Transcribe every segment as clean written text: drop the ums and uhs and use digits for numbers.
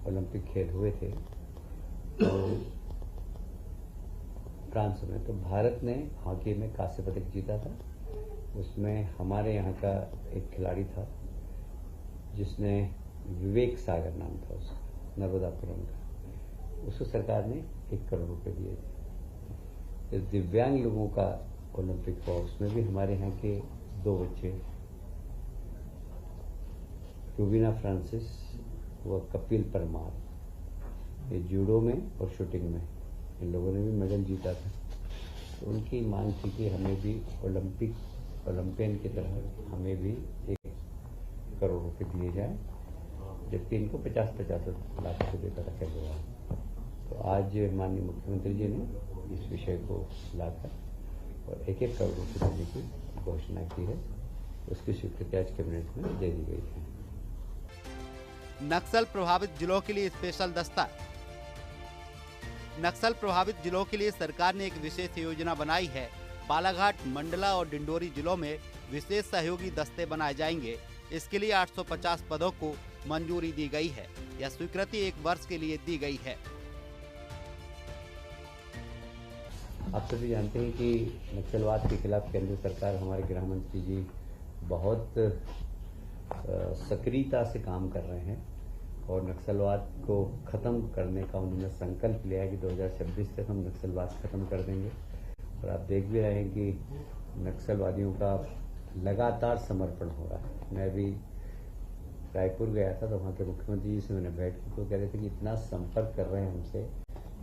Olympic खेल हुए थे तो फ्रांस में, तो भारत ने हॉकी में कांस्य पदक जीता था। उसमें हमारे यहाँ का एक खिलाड़ी था जिसने विवेक सागर नाम था उसका, नर्मदापुरम का, उसको सरकार ने 1 करोड़ रुपए दिए थे। इस दिव्यांग लोगों का ओलंपिक हुआ, उसमें भी हमारे यहाँ के 2 बच्चे, रुबीना फ्रांसिस व कपिल परमार, ये जूडो में और शूटिंग में इन लोगों ने भी मेडल जीता था। तो उनकी मांग थी कि हमें भी ओलंपियन की तरह हमें भी 1 करोड़ रुपए दिए जाए, जबकि इनको 50-50 लाख रुपये देता था खेल विभाग। तो आज माननीय मुख्यमंत्री जी ने इस विषय को लाकर और 1-1 करोड़ रुपये देने की घोषणा की है। उसकी स्वीकृति आज कैबिनेट में दे दी गई है। नक्सल प्रभावित जिलों के लिए स्पेशल दस्ता। नक्सल प्रभावित जिलों के लिए सरकार ने एक विशेष योजना बनाई है। बालाघाट, मंडला और डिंडोरी जिलों में विशेष सहयोगी दस्ते बनाए जाएंगे। इसके लिए 850 पदों को मंजूरी दी गई है। यह स्वीकृति 1 वर्ष के लिए दी गई है। आप सभी जानते हैं कि नक्सलवाद के खिलाफ केंद्र सरकार, हमारे गृह मंत्री जी बहुत सक्रियता से काम कर रहे हैं और नक्सलवाद को खत्म करने का उन्होंने संकल्प लिया है कि 2026 तक हम नक्सलवाद खत्म कर देंगे। और आप देख भी रहे हैं कि नक्सलवादियों का लगातार समर्पण हो रहा है। मैं भी रायपुर गया था तो वहाँ के मुख्यमंत्री जी से मैंने बैठ की, तो कह रहे थे कि इतना संपर्क कर रहे हैं हमसे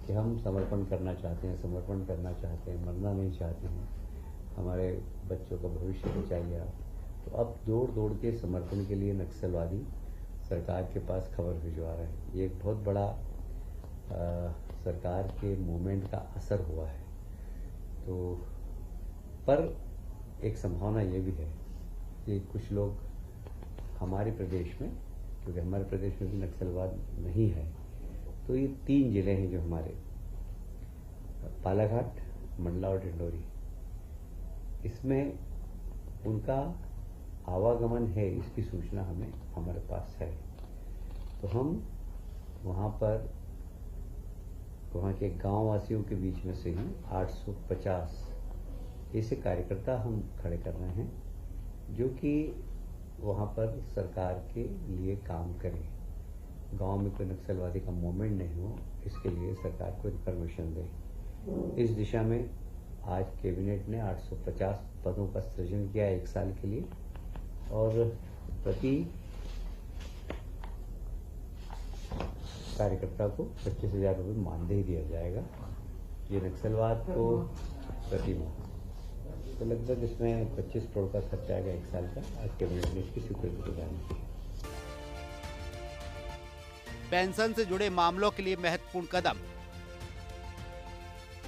कि हम समर्पण करना चाहते हैं, समर्पण करना चाहते हैं, मरना नहीं चाहते हैं, हमारे बच्चों का भविष्य बचाइए आप। तो अब दौड़ दौड़ के समर्पण के लिए नक्सलवादी सरकार के पास खबर भिजवा रहे हैं। ये एक बहुत बड़ा सरकार के मूवमेंट का असर हुआ है। तो पर एक संभावना ये भी है कि कुछ लोग हमारे प्रदेश में, क्योंकि हमारे प्रदेश में भी नक्सलवाद नहीं है, तो ये 3 जिले हैं जो हमारे बालाघाट, मंडला और डिंडोरी, इसमें उनका आवागमन है, इसकी सूचना हमारे पास है। तो हम वहाँ पर वहाँ के गांव वासियों के बीच में से ही 850 ऐसे कार्यकर्ता हम खड़े कर रहे हैं जो कि वहाँ पर सरकार के लिए काम करें। गांव में कोई नक्सलवादी का मूवमेंट नहीं हो, इसके लिए सरकार को इन्फॉर्मेशन दे। इस दिशा में आज कैबिनेट ने 850 पदों का सृजन किया 1 साल के लिए और प्रति कार्यकर्ता को 25,000 रुपये मानदेय दिया जाएगा। ये नक्सलवाद को प्रति माह, तो लगभग इसमें 25 करोड़ का खर्चा आएगा 1 साल का। आज कैबिनेट ने इसकी स्वीकृति प्रदान की। पेंशन से जुड़े मामलों के लिए महत्वपूर्ण कदम।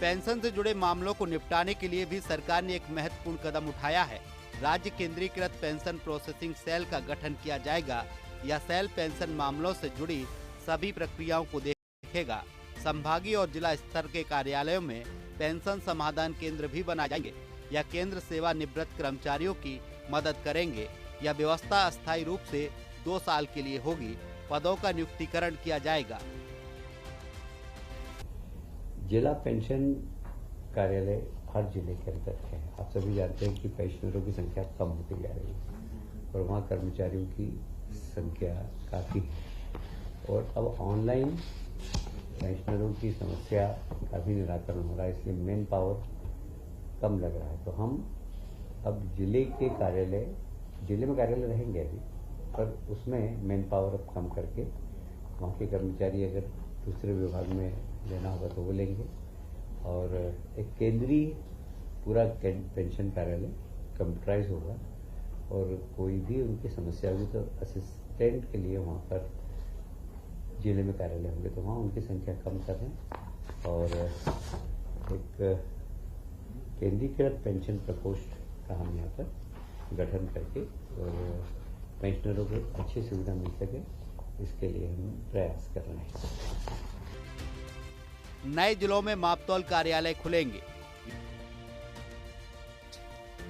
पेंशन से जुड़े मामलों को निपटाने के लिए भी सरकार ने एक महत्वपूर्ण कदम उठाया है। राज्य केंद्रीकृत पेंशन प्रोसेसिंग सेल का गठन किया जाएगा। यह सेल पेंशन मामलों से जुड़ी सभी प्रक्रियाओं को देखेगा। संभागीय और जिला स्तर के कार्यालयों में पेंशन समाधान केंद्र भी बनाए जाएंगे। यह केंद्र सेवानिवृत्त कर्मचारियों की मदद करेंगे। यह व्यवस्था अस्थायी रूप से 2 साल के लिए होगी। पदों का नियुक्तिकरण किया जाएगा। जिला पेंशन कार्यालय हर जिले के अंदर है। आप सभी जानते हैं कि पेंशनरों की संख्या कम होती जा रही है और वहाँ कर्मचारियों की संख्या काफ़ी है। और अब ऑनलाइन पेंशनरों की समस्या का भी निराकरण हो रहा है, इसलिए मैन पावर कम लग रहा है। तो हम अब जिले में कार्यालय रहेंगे अभी, पर उसमें मैन पावर अब कम करके वहाँ के कर्मचारी अगर दूसरे विभाग में लेना होगा तो वो लेंगे। और एक केंद्रीय पूरा पेंशन कार्यालय कंप्यूटराइज होगा और कोई भी उनकी समस्या होगी तो असिस्टेंट के लिए वहाँ पर जिले में कार्यालय होंगे, तो वहाँ उनकी संख्या कम करें और एक केंद्रीकृत पेंशन प्रकोष्ठ का हम यहाँ पर गठन करके और पेंशनरों को अच्छी सुविधा मिल सके, इसके लिए हम प्रयास कर रहे हैं। नए जिलों में मापतौल कार्यालय खुलेंगे।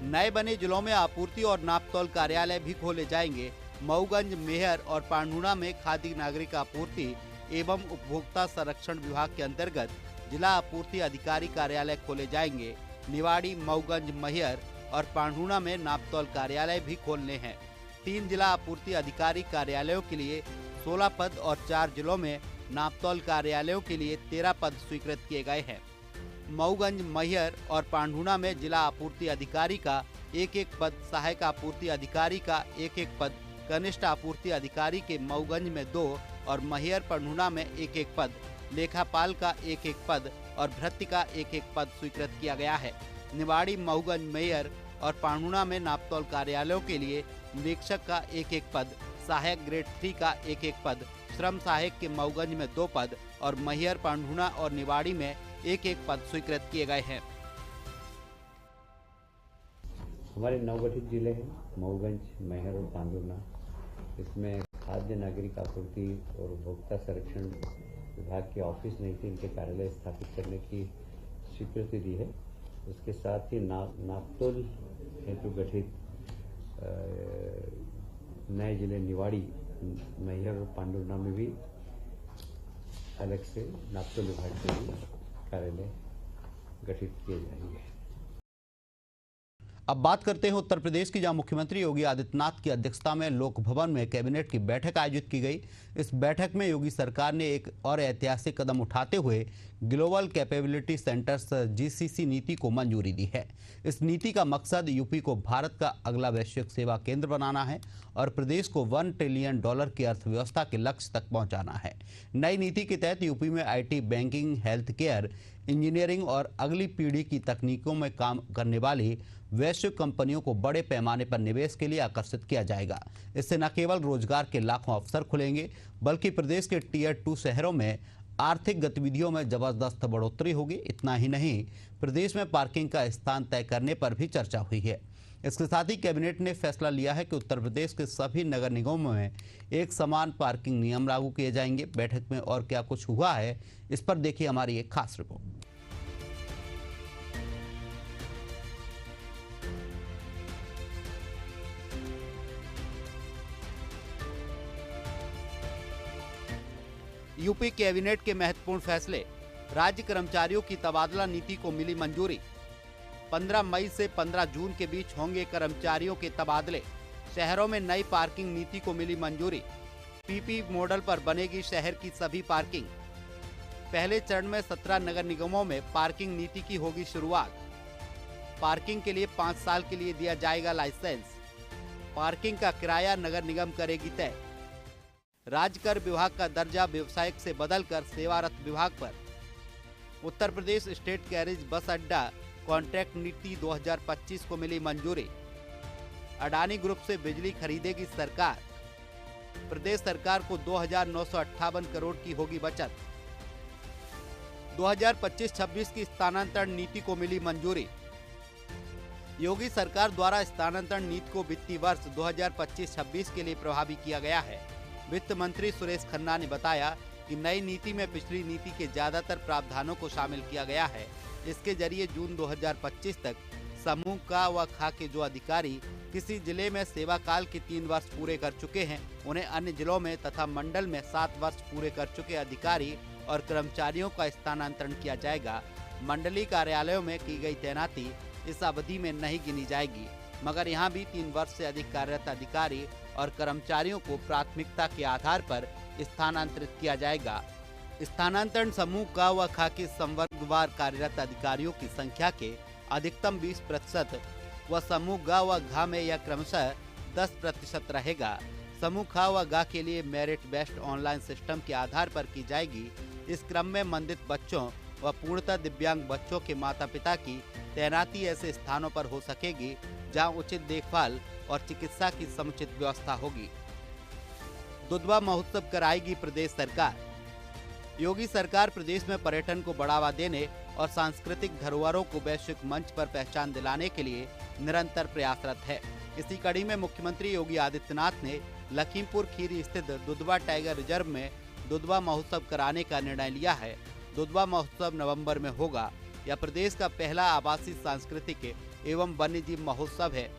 नए बने जिलों में आपूर्ति और नापतौल कार्यालय भी खोले जाएंगे। मऊगंज, मेहर और पांडुना में खाद्य नागरिक आपूर्ति एवं उपभोक्ता संरक्षण विभाग के अंतर्गत जिला आपूर्ति अधिकारी कार्यालय खोले जाएंगे। निवाड़ी, मऊगंज, मैहर और पांढुना में नापतौल कार्यालय भी खोलने हैं। 3 जिला आपूर्ति अधिकारी कार्यालयों के लिए 16 पद और 4 जिलों में नापतौल कार्यालयों के लिए 13 पद स्वीकृत किए गए हैं। मऊगंज, मैहर और पांढुना में जिला आपूर्ति अधिकारी का 1-1 पद, सहायक आपूर्ति अधिकारी का 1-1 पद, कनिष्ठ आपूर्ति अधिकारी के मऊगंज में 2 और मैहर, पांढुना में 1-1 पद, लेखापाल का 1-1 पद और भृत्य का 1-1 पद स्वीकृत किया गया है। निवाड़ी, मऊगंज, मैहर और पांढुना में नापतौल कार्यालयों के लिए निरीक्षक का 1-1 पद, सहायक ग्रेड 3 का 1-1 पद, श्रम सहायक के मऊगंज में 2 पद और मैहर, पांढुना और निवाड़ी में 1-1 पद स्वीकृत किए गए हैं। हमारे नवगठित जिले हैं मऊगंज, मैहर और पांढुना। इसमें खाद्य नागरिक आपूर्ति और उपभोक्ता संरक्षण विभाग के ऑफिस नहीं थे, इनके कार्यालय स्थापित करने की स्वीकृति दी है। उसके साथ ही नापतोल हेतु गठित नए जिले निवाड़ी, मैहर और पांढुना में भी अलग से नापतोल विभाग के लिए कार्यालय गठित किए जाएंगे। अब बात करते हैं उत्तर प्रदेश की, जहां मुख्यमंत्री योगी आदित्यनाथ की अध्यक्षता में लोक भवन में कैबिनेट की बैठक आयोजित की गई। इस बैठक में योगी सरकार ने एक और ऐतिहासिक कदम उठाते हुए ग्लोबल कैपेबिलिटी सेंटर्स (जीसीसी) नीति को मंजूरी दी है। इस नीति का मकसद यूपी को भारत का अगला वैश्विक सेवा केंद्र बनाना है और प्रदेश को $1 ट्रिलियन की अर्थव्यवस्था के लक्ष्य तक पहुंचाना है। नई नीति के तहत यूपी में IT, banking, health care, engineering और अगली पीढ़ी की तकनीकों में काम करने वाली वैश्विक कंपनियों को बड़े पैमाने पर निवेश के लिए आकर्षित किया जाएगा। इससे न केवल रोजगार के लाखों अवसर खुलेंगे, बल्कि प्रदेश के Tier 2 शहरों में आर्थिक गतिविधियों में जबरदस्त बढ़ोतरी होगी। इतना ही नहीं, प्रदेश में पार्किंग का स्थान तय करने पर भी चर्चा हुई है। इसके साथ ही कैबिनेट ने फैसला लिया है कि उत्तर प्रदेश के सभी नगर निगमों में एक समान पार्किंग नियम लागू किए जाएंगे। बैठक में और क्या कुछ हुआ है, इस पर देखिए हमारी एक खास रिपोर्ट। यूपी कैबिनेट के महत्वपूर्ण फैसले। राज्य कर्मचारियों की तबादला नीति को मिली मंजूरी। 15 मई से 15 जून के बीच होंगे कर्मचारियों के तबादले। शहरों में नई पार्किंग नीति को मिली मंजूरी। PP मॉडल पर बनेगी शहर की सभी पार्किंग। पहले चरण में 17 नगर निगमों में पार्किंग नीति की होगी शुरुआत। पार्किंग के लिए 5 साल के लिए दिया जाएगा लाइसेंस। पार्किंग का किराया नगर निगम करेगी तय। राज्य कर विभाग का दर्जा व्यवसायिक से बदलकर सेवारत विभाग पर। उत्तर प्रदेश स्टेट कैरेज बस अड्डा कॉन्ट्रैक्ट नीति 2025 को मिली मंजूरी। अडानी ग्रुप से बिजली खरीदेगी सरकार। प्रदेश सरकार को 2,958 करोड़ की होगी बचत। 2025-26 की स्थानांतरण नीति को मिली मंजूरी। योगी सरकार द्वारा स्थानांतरण नीति को वित्तीय वर्ष 2025-26 के लिए प्रभावी किया गया है। वित्त मंत्री सुरेश खन्ना ने बताया कि नई नीति में पिछली नीति के ज्यादातर प्रावधानों को शामिल किया गया है। इसके जरिए जून 2025 तक समूह क व ख के जो अधिकारी किसी जिले में सेवा काल के 3 वर्ष पूरे कर चुके हैं, उन्हें अन्य जिलों में तथा मंडल में 7 वर्ष पूरे कर चुके अधिकारी और कर्मचारियों का स्थानांतरण किया जाएगा। मंडलीय कार्यालयों में की गई तैनाती इस अवधि में नहीं गिनी जाएगी, मगर यहाँ भी 3 वर्ष से अधिक कार्यरत अधिकारी और कर्मचारियों को प्राथमिकता के आधार पर स्थानांतरित किया जाएगा। स्थानांतरण समूह क व ख के संवर्गवार कार्यरत अधिकारियों की संख्या के अधिकतम 20% व समूह ग व घ में यह क्रमशः 10% रहेगा। समूह ख व ग के लिए मेरिट बेस्ड ऑनलाइन सिस्टम के आधार पर की जाएगी। इस क्रम में मंदित बच्चों व पूर्णतः दिव्यांग बच्चों के माता पिता की तैनाती ऐसे स्थानों पर हो सकेगी जहां उचित देखभाल और चिकित्सा की समुचित व्यवस्था होगी। दुधवा महोत्सव कराएगी प्रदेश सरकार। योगी सरकार प्रदेश में पर्यटन को बढ़ावा देने और सांस्कृतिक धरोहरों को वैश्विक मंच पर पहचान दिलाने के लिए निरंतर प्रयासरत है। इसी कड़ी में मुख्यमंत्री योगी आदित्यनाथ ने लखीमपुर खीरी स्थित दुधवा टाइगर रिजर्व में दुधवा महोत्सव कराने का निर्णय लिया है। दुधवा महोत्सव नवंबर में होगा। यह प्रदेश का पहला आवासीय सांस्कृतिक एवं वन्यजीव महोत्सव है।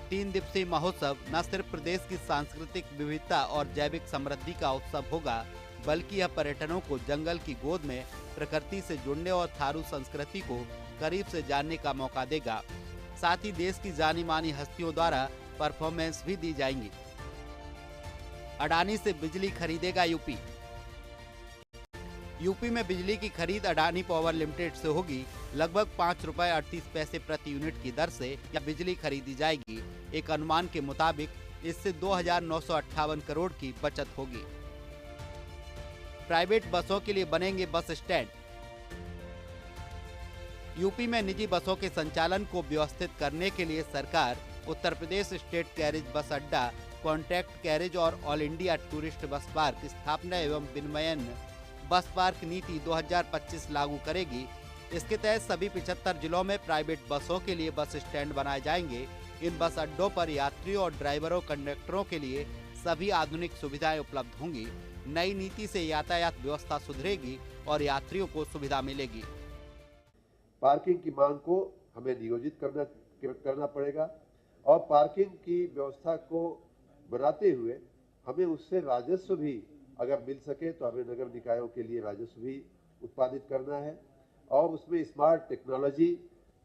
3 दिवसीय महोत्सव न सिर्फ प्रदेश की सांस्कृतिक विविधता और जैविक समृद्धि का उत्सव होगा, बल्कि यह पर्यटकों को जंगल की गोद में प्रकृति से जुड़ने और थारू संस्कृति को करीब से जानने का मौका देगा। साथ ही देश की जानी मानी हस्तियों द्वारा परफॉर्मेंस भी दी जाएंगी। अडानी से बिजली खरीदेगा यूपी। यूपी में बिजली की खरीद अडानी पावर लिमिटेड से होगी। लगभग ₹5.38 प्रति यूनिट की दर से यह बिजली खरीदी जाएगी। एक अनुमान के मुताबिक इससे 2,958 करोड़ की बचत होगी। प्राइवेट बसों के लिए बनेंगे बस स्टैंड। यूपी में निजी बसों के संचालन को व्यवस्थित करने के लिए सरकार उत्तर प्रदेश स्टेट कैरेज बस अड्डा, कॉन्ट्रैक्ट कैरेज और all India tourist bus park स्थापना एवं विनियमन बस पार्क नीति 2025 लागू करेगी। इसके तहत सभी 75 जिलों में प्राइवेट बसों के लिए बस स्टैंड बनाए जाएंगे। इन बस अड्डों पर यात्रियों और ड्राइवरों कंडक्टरों के लिए सभी आधुनिक सुविधाएं उपलब्ध होंगी। नई नीति से यातायात व्यवस्था सुधरेगी और यात्रियों को सुविधा मिलेगी। पार्किंग की मांग को हमें नियोजित करना पड़ेगा और पार्किंग की व्यवस्था को बनाते हुए हमें उससे राजस्व भी अगर मिल सके तो हमें नगर निकायों के लिए राजस्व भी उत्पादित करना है और उसमें स्मार्ट टेक्नोलॉजी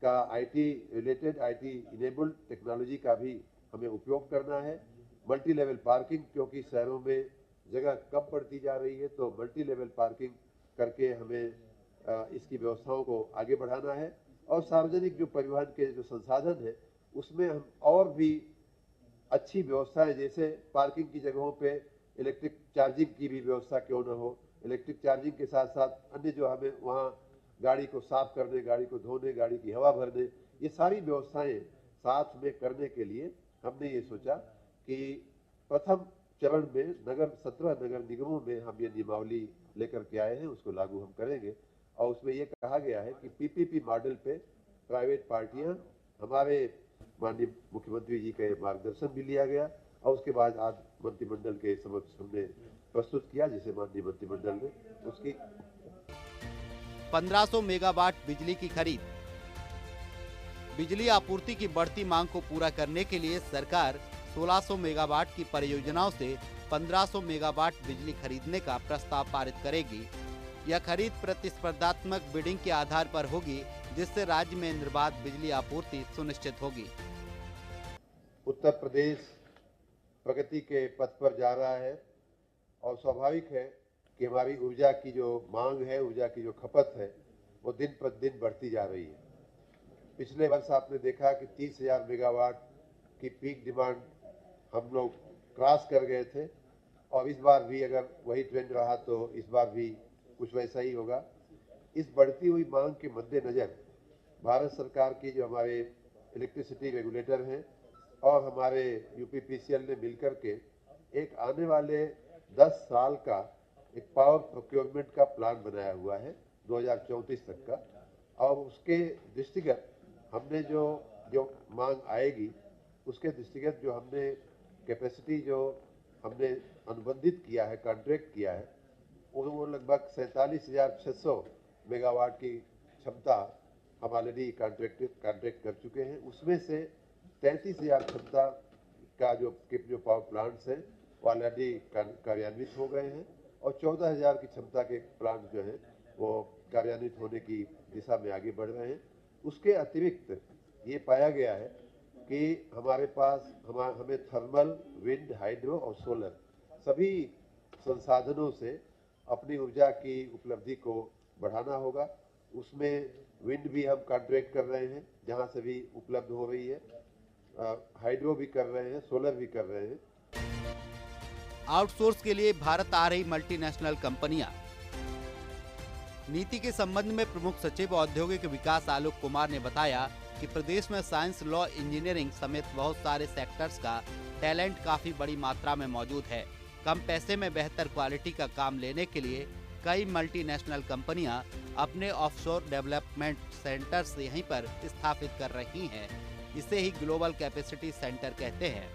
का आईटी इनेबल्ड टेक्नोलॉजी का भी हमें उपयोग करना है। मल्टी लेवल पार्किंग, क्योंकि शहरों में जगह कम पड़ती जा रही है, तो मल्टी लेवल पार्किंग करके हमें इसकी व्यवस्थाओं को आगे बढ़ाना है और सार्वजनिक जो परिवहन के जो संसाधन है उसमें हम और भी अच्छी व्यवस्थाएं, जैसे पार्किंग की जगहों पे इलेक्ट्रिक चार्जिंग की भी व्यवस्था क्यों न हो। इलेक्ट्रिक चार्जिंग के साथ साथ अन्य जो हमें वहाँ गाड़ी को साफ करने, गाड़ी को धोने, गाड़ी की हवा भरने, ये सारी व्यवस्थाएं साथ में करने के लिए हमने ये सोचा कि प्रथम चरण में 17 नगर निगमों में हम ये नियमावली लेकर के आए हैं, उसको लागू हम करेंगे। और उसमें ये कहा गया है कि पीपीपी मॉडल पे प्राइवेट पार्टियां, हमारे माननीय मुख्यमंत्री जी के मार्गदर्शन भी लिया गया और उसके बाद आज मंत्रिमंडल के समक्ष हमने प्रस्तुत किया, जिसे माननीय मंत्रिमंडल ने उसकी 1500 मेगावाट बिजली की खरीद। बिजली आपूर्ति की बढ़ती मांग को पूरा करने के लिए सरकार 1600 मेगावाट की परियोजनाओं से 1500 मेगावाट बिजली खरीदने का प्रस्ताव पारित करेगी। यह खरीद प्रतिस्पर्धात्मक बिडिंग के आधार पर होगी, जिससे राज्य में निर्बाध बिजली आपूर्ति सुनिश्चित होगी। उत्तर प्रदेश प्रगति के पथ पर जा रहा है और स्वाभाविक है कि हमारी ऊर्जा की जो मांग है, ऊर्जा की जो खपत है, वो दिन प्रतिदिन बढ़ती जा रही है। पिछले वर्ष आपने देखा कि 30,000 मेगावाट की पीक डिमांड हम लोग क्रॉस कर गए थे और इस बार भी अगर वही ट्रेंड रहा तो इस बार भी कुछ वैसा ही होगा। इस बढ़ती हुई मांग के मद्देनजर भारत सरकार की जो हमारे इलेक्ट्रिसिटी रेगुलेटर हैं और हमारे यूपीपीसीएल ने मिलकर के एक आने वाले 10 साल का एक पावर प्रोक्योरमेंट का प्लान बनाया हुआ है 2034 तक का, और उसके दृष्टिगत हमने जो मांग आएगी उसके दृष्टिगत जो हमने कैपेसिटी जो हमने अनुबंधित किया है, कॉन्ट्रैक्ट किया है, वो लगभग 47,600 मेगावाट की क्षमता हम ऑलरेडी कॉन्ट्रैक्ट कर चुके हैं। उसमें से 33,000 क्षमता का जो पावर प्लांट्स हैं वो ऑलरेडी कार्यान्वित हो गए हैं और 14,000 की क्षमता के प्लांट जो हैं वो कार्यान्वित होने की दिशा में आगे बढ़ रहे हैं। उसके अतिरिक्त ये पाया गया है कि हमारे पास हमें थर्मल, विंड, हाइड्रो और सोलर सभी संसाधनों से अपनी ऊर्जा की उपलब्धि को बढ़ाना होगा। उसमें विंड भी हम कॉन्ट्रैक्ट कर रहे हैं, जहां से भी उपलब्ध हो रही है, हाइड्रो भी कर रहे हैं, सोलर भी कर रहे हैं। आउटसोर्स के लिए भारत आ रही मल्टीनेशनल कंपनियां। नीति के संबंध में प्रमुख सचिव औद्योगिक विकास आलोक कुमार ने बताया कि प्रदेश में साइंस, लॉ, इंजीनियरिंग समेत बहुत सारे सेक्टर्स का टैलेंट काफी बड़ी मात्रा में मौजूद है। कम पैसे में बेहतर क्वालिटी का काम लेने के लिए कई मल्टीनेशनल कंपनियां अपने ऑफशोर डेवलपमेंट सेंटर्स यहीं पर स्थापित कर रही हैं। इसे ही ग्लोबल कैपेसिटी सेंटर कहते हैं।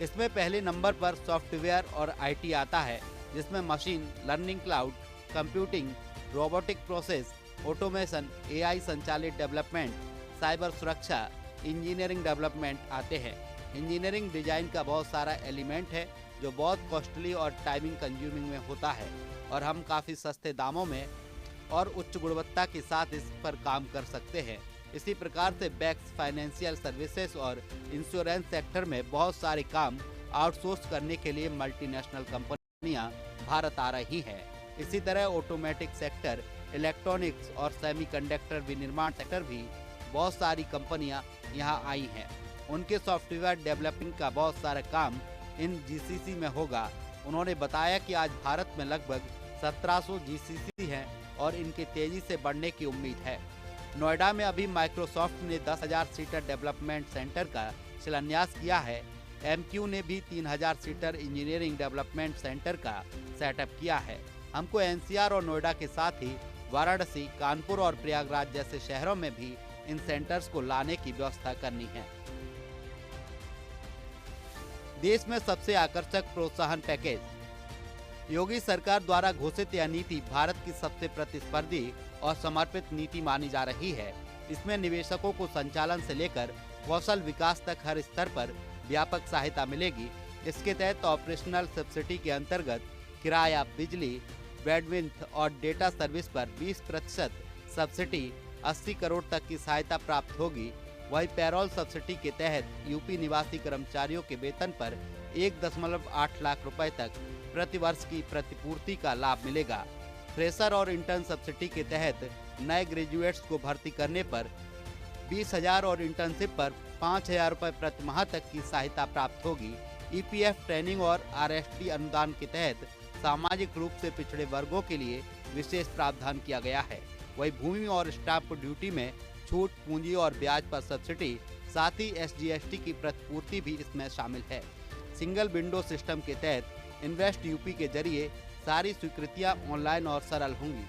इसमें पहले नंबर पर सॉफ्टवेयर और आईटी आता है, जिसमें machine learning, cloud computing, robotic process, automation, AI संचालित डेवलपमेंट, साइबर सुरक्षा, इंजीनियरिंग डेवलपमेंट आते हैं। इंजीनियरिंग डिजाइन का बहुत सारा एलिमेंट है, जो बहुत कॉस्टली और टाइमिंग कंज्यूमिंग में होता है, और हम काफ़ी सस्ते दामों में और उच्च गुणवत्ता के साथ इस पर काम कर सकते हैं। इसी प्रकार से बैंक्स, फाइनेंशियल सर्विसेज और इंश्योरेंस सेक्टर में बहुत सारे काम आउटसोर्स करने के लिए मल्टीनेशनल कंपनियां भारत आ रही हैं। इसी तरह ऑटोमेटिक सेक्टर, इलेक्ट्रॉनिक्स और सेमीकंडक्टर विनिर्माण सेक्टर भी बहुत सारी कंपनियां यहां आई हैं। उनके सॉफ्टवेयर डेवलपिंग का बहुत सारा काम इन जीसीसी में होगा। उन्होंने बताया कि आज भारत में लगभग 1700 जीसीसी हैं और इनके तेजी से बढ़ने की उम्मीद है। नोएडा में अभी माइक्रोसॉफ्ट ने 10,000 सीटर डेवलपमेंट सेंटर का शिलान्यास किया है। एमक्यू ने भी 3,000 सीटर इंजीनियरिंग डेवलपमेंट सेंटर का सेटअप किया है। हमको एनसीआर और नोएडा के साथ ही वाराणसी, कानपुर और प्रयागराज जैसे शहरों में भी इन सेंटर्स को लाने की व्यवस्था करनी है। देश में सबसे आकर्षक प्रोत्साहन पैकेज। योगी सरकार द्वारा घोषित यह नीति भारत की सबसे प्रतिस्पर्धी और समर्पित नीति मानी जा रही है। इसमें निवेशकों को संचालन से लेकर कौशल विकास तक हर स्तर पर व्यापक सहायता मिलेगी। इसके तहत ऑपरेशनल सब्सिडी के अंतर्गत किराया, बिजली, बैंडविड्थ और डेटा सर्विस पर 20% सब्सिडी, 80 करोड़ तक की सहायता प्राप्त होगी। वहीं पैरोल सब्सिडी के तहत यूपी निवासी कर्मचारियों के वेतन पर 1.8 लाख रुपए तक प्रति वर्ष की प्रतिपूर्ति का लाभ मिलेगा। फ्रेशर और इंटर्न सब्सिडी के तहत नए ग्रेजुएट्स को भर्ती करने पर 20,000 और इंटर्नशिप पर 5,000 रुपए प्रति माह तक की सहायता प्राप्त होगी। ईपीएफ ट्रेनिंग और आरएसटी अनुदान के तहत सामाजिक रूप से पिछड़े वर्गों के लिए विशेष प्रावधान किया गया है। वहीं भूमि और स्टाम्प ड्यूटी में छूट, पूंजी और ब्याज पर सब्सिडी, साथ ही एसजीएसटी की प्रतिपूर्ति भी इसमें शामिल है। सिंगल विंडो सिस्टम के तहत इन्वेस्ट यूपी के जरिए सारी स्वीकृतियां ऑनलाइन और सरल होंगी।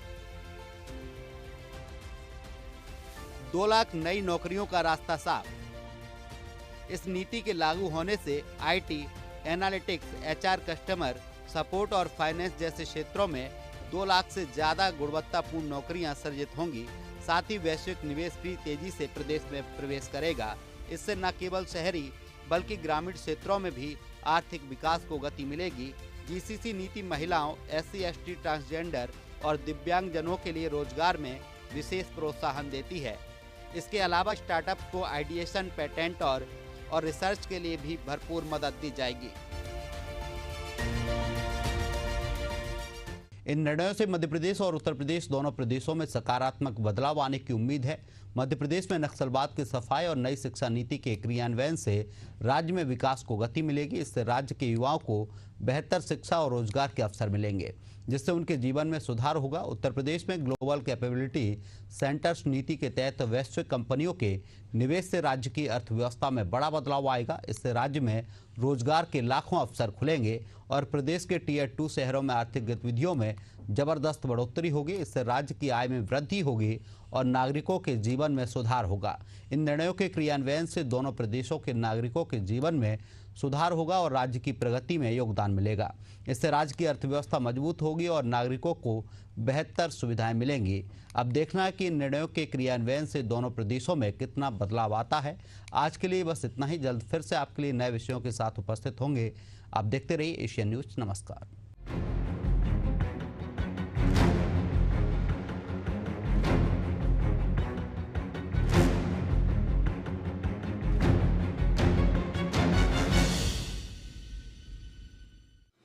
2 लाख नई नौकरियों का रास्ता साफ। इस नीति के लागू होने से IT, analytics, HR, customer support और फाइनेंस जैसे क्षेत्रों में 2 लाख से ज्यादा गुणवत्तापूर्ण नौकरियां सृजित होंगी। साथ ही वैश्विक निवेश भी तेजी से प्रदेश में प्रवेश करेगा। इससे न केवल शहरी बल्कि ग्रामीण क्षेत्रों में भी आर्थिक विकास को गति मिलेगी। जीसीसी नीति महिलाओं, एससी, एसटी, ट्रांसजेंडर और दिव्यांगजनों के लिए रोजगार में विशेष प्रोत्साहन देती है। इसके अलावा स्टार्टअप को आइडिएशन, पेटेंट और रिसर्च के लिए भी भरपूर मदद दी जाएगी। इन निर्णयों से मध्य प्रदेश और उत्तर प्रदेश दोनों प्रदेशों में सकारात्मक बदलाव आने की उम्मीद है। मध्य प्रदेश में नक्सलवाद की सफाई और नई शिक्षा नीति के क्रियान्वयन से राज्य में विकास को गति मिलेगी। इससे राज्य के युवाओं को बेहतर शिक्षा और रोजगार के अवसर मिलेंगे, जिससे उनके जीवन में सुधार होगा। उत्तर प्रदेश में ग्लोबल कैपेबिलिटी सेंटर्स नीति के तहत वैश्विक कंपनियों के निवेश से राज्य की अर्थव्यवस्था में बड़ा बदलाव आएगा। इससे राज्य में रोजगार के लाखों अवसर खुलेंगे और प्रदेश के टियर 2 शहरों में आर्थिक गतिविधियों में जबरदस्त बढ़ोतरी होगी। इससे राज्य की आय में वृद्धि होगी और नागरिकों के जीवन में सुधार होगा। इन निर्णयों के क्रियान्वयन से दोनों प्रदेशों के नागरिकों के जीवन में सुधार होगा और राज्य की प्रगति में योगदान मिलेगा। इससे राज्य की अर्थव्यवस्था मजबूत होगी और नागरिकों को बेहतर सुविधाएं मिलेंगी। अब देखना है कि इन निर्णयों के क्रियान्वयन से दोनों प्रदेशों में कितना बदलाव आता है। आज के लिए बस इतना ही। जल्द फिर से आपके लिए नए विषयों के साथ उपस्थित होंगे। आप देखते रहिए एशियन न्यूज। नमस्कार।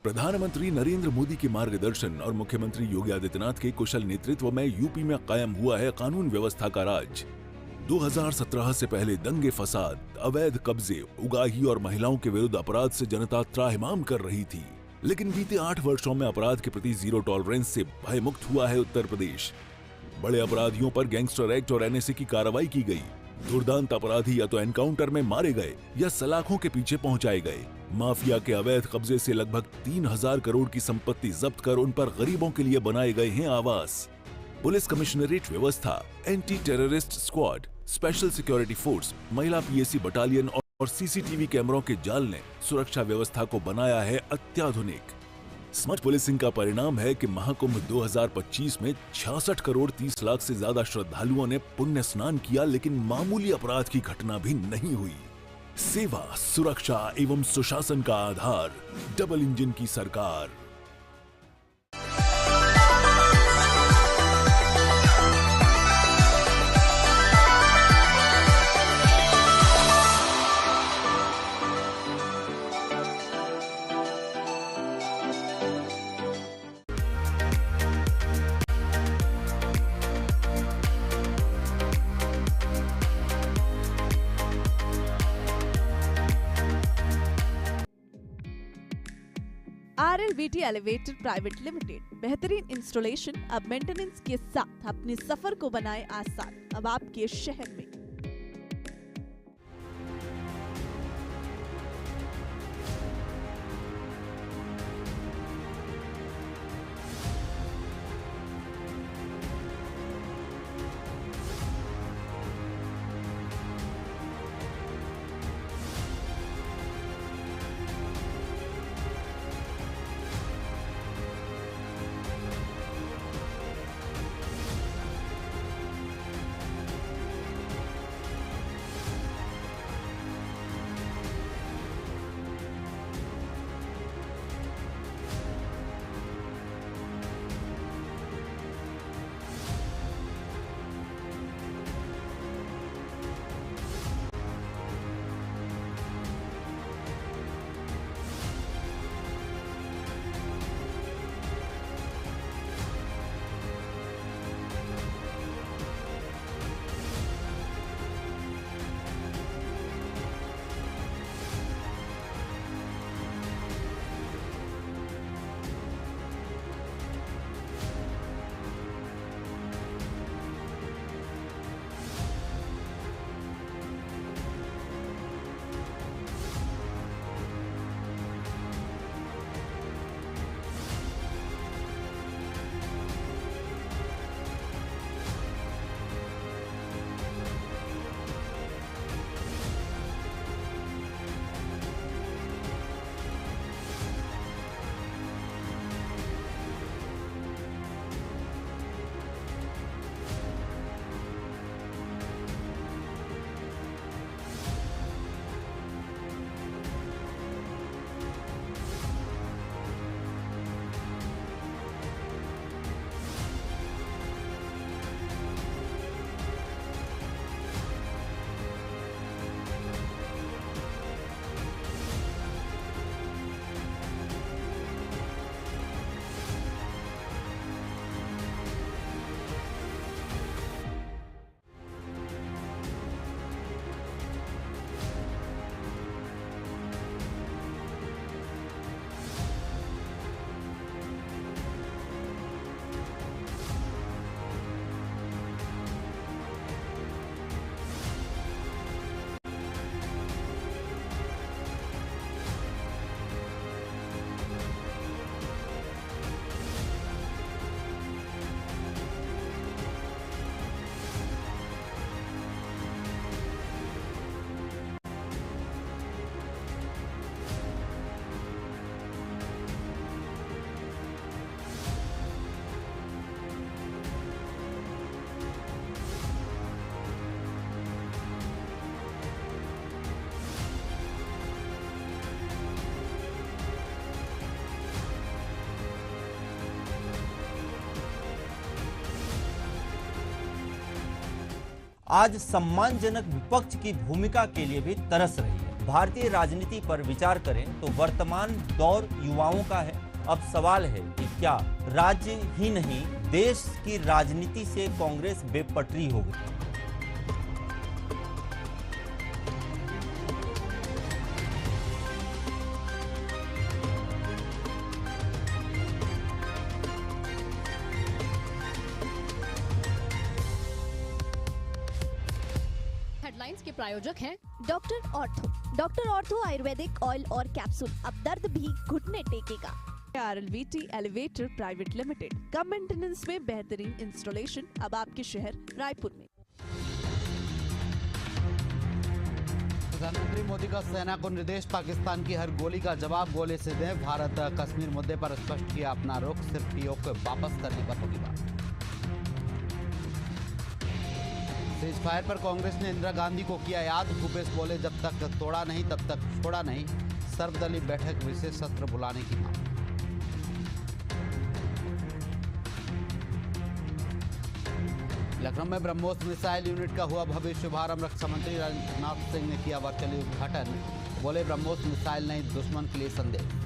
प्रधानमंत्री नरेंद्र मोदी के मार्गदर्शन और मुख्यमंत्री योगी आदित्यनाथ के कुशल नेतृत्व में यूपी में कायम हुआ है कानून व्यवस्था का राज। 2017 से पहले दंगे, फसाद, अवैध कब्जे, उगाही और महिलाओं के विरुद्ध अपराध से जनता त्राहिमाम कर रही थी। लेकिन बीते 8 वर्षों में अपराध के प्रति जीरो टॉलरेंस से भयमुक्त हुआ है उत्तर प्रदेश। बड़े अपराधियों पर गैंगस्टर एक्ट और एनएसए की कार्रवाई की गई। दुर्दांत अपराधी या तो एनकाउंटर में मारे गए या सलाखों के पीछे पहुंचाए गए। माफिया के अवैध कब्जे से लगभग 3,000 करोड़ की संपत्ति जब्त कर उन पर गरीबों के लिए बनाए गए हैं आवास। पुलिस कमिश्नरेट व्यवस्था, anti terrorist squad, special security force, महिला पीएसी बटालियन और सीसीटीवी कैमरों के जाल ने सुरक्षा व्यवस्था को बनाया है अत्याधुनिक। स्मार्ट पुलिसिंग का परिणाम है कि महाकुंभ 2025 में 66 करोड़ 30 लाख से ज्यादा श्रद्धालुओं ने पुण्य स्नान किया, लेकिन मामूली अपराध की घटना भी नहीं हुई। सेवा, सुरक्षा एवं सुशासन का आधार, डबल इंजन की सरकार। RLVT एलिवेटर प्राइवेट लिमिटेड बेहतरीन इंस्टॉलेशन अब मेंटेनेंस के साथ अपने सफर को बनाए आसान। अब आपके शहर में आज सम्मानजनक विपक्ष की भूमिका के लिए भी तरस रही है। भारतीय राजनीति पर विचार करें तो वर्तमान दौर युवाओं का है। अब सवाल है कि क्या राज्य ही नहीं देश की राजनीति से कांग्रेस बेपटरी हो गई। हेडलाइंस के प्रायोजक हैं डॉक्टर ऑर्थो आयुर्वेदिक ऑयल और कैप्सूल। अब दर्द भी घुटने टेकेगा। RLVT एलिवेटर प्राइवेट लिमिटेड कम मेंटेनेंस में बेहतरीन इंस्टॉलेशन अब आपके शहर रायपुर में। प्रधानमंत्री मोदी का सेना को निर्देश, पाकिस्तान की हर गोली का जवाब गोले से दें। भारत कश्मीर मुद्दे पर स्पष्ट किया अपना रुख, सिर्फ पीओ को वापस करने पर होगी बात। सीज फायर पर कांग्रेस ने इंदिरा गांधी को किया याद। भूपेश बोले जब तक तोड़ा नहीं तब तक छोड़ा नहीं। सर्वदलीय बैठक विशेष सत्र बुलाने की मांग। लखनऊ में ब्रह्मोस मिसाइल यूनिट का हुआ भव्य शुभारंभ। रक्षा मंत्री राजनाथ सिंह ने किया वर्चुअली उद्घाटन। बोले ब्रह्मोस मिसाइल नहीं दुश्मन के लिए संदेश।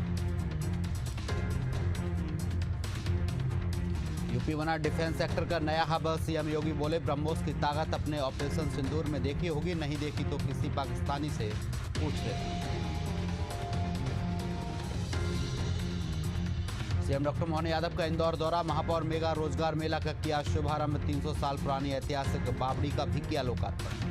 यूपी बना डिफेंस सेक्टर का नया हब। सीएम योगी बोले ब्रह्मोस की ताकत अपने ऑपरेशन सिंदूर में देखी होगी, नहीं देखी तो किसी पाकिस्तानी से पूछ ले। सीएम डॉक्टर मोहन यादव का इंदौर दौरा। महापौर मेगा रोजगार मेला का किया शुभारंभ। 300 साल पुरानी ऐतिहासिक बावड़ी का भी किया लोकार्पण।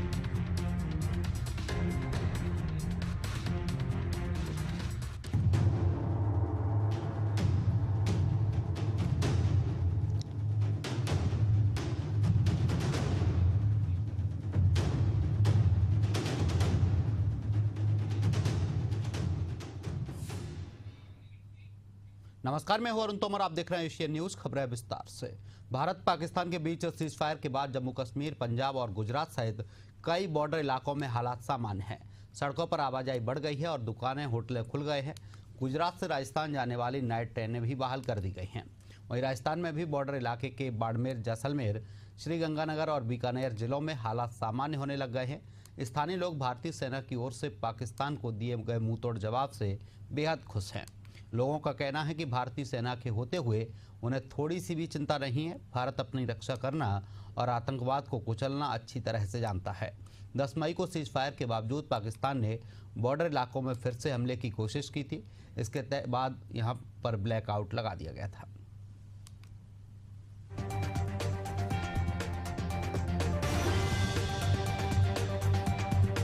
नमस्कार, मैं हूं अरुण तोमर, आप देख रहे हैं एशियन न्यूज। खबरें विस्तार से। भारत पाकिस्तान के बीच सीज फायर के बाद जम्मू कश्मीर, पंजाब और गुजरात सहित कई बॉर्डर इलाकों में हालात सामान्य हैं। सड़कों पर आवाजाही बढ़ गई है और दुकानें, होटलें खुल गए हैं। गुजरात से राजस्थान जाने वाली नाइट ट्रेनें भी बहाल कर दी गई हैं। वहीं राजस्थान में भी बॉर्डर इलाके के बाड़मेर, जैसलमेर, श्रीगंगानगर और बीकानेर जिलों में हालात सामान्य होने लग गए हैं। स्थानीय लोग भारतीय सेना की ओर से पाकिस्तान को दिए गए मुंहतोड़ जवाब से बेहद खुश हैं। लोगों का कहना है कि भारतीय सेना के होते हुए उन्हें थोड़ी सी भी चिंता नहीं है। भारत अपनी रक्षा करना और आतंकवाद को कुचलना अच्छी तरह से जानता है। 10 मई को सीज फायर के बावजूद पाकिस्तान ने बॉर्डर इलाकों में फिर से हमले की कोशिश की थी। इसके बाद यहां पर ब्लैकआउट लगा दिया गया था।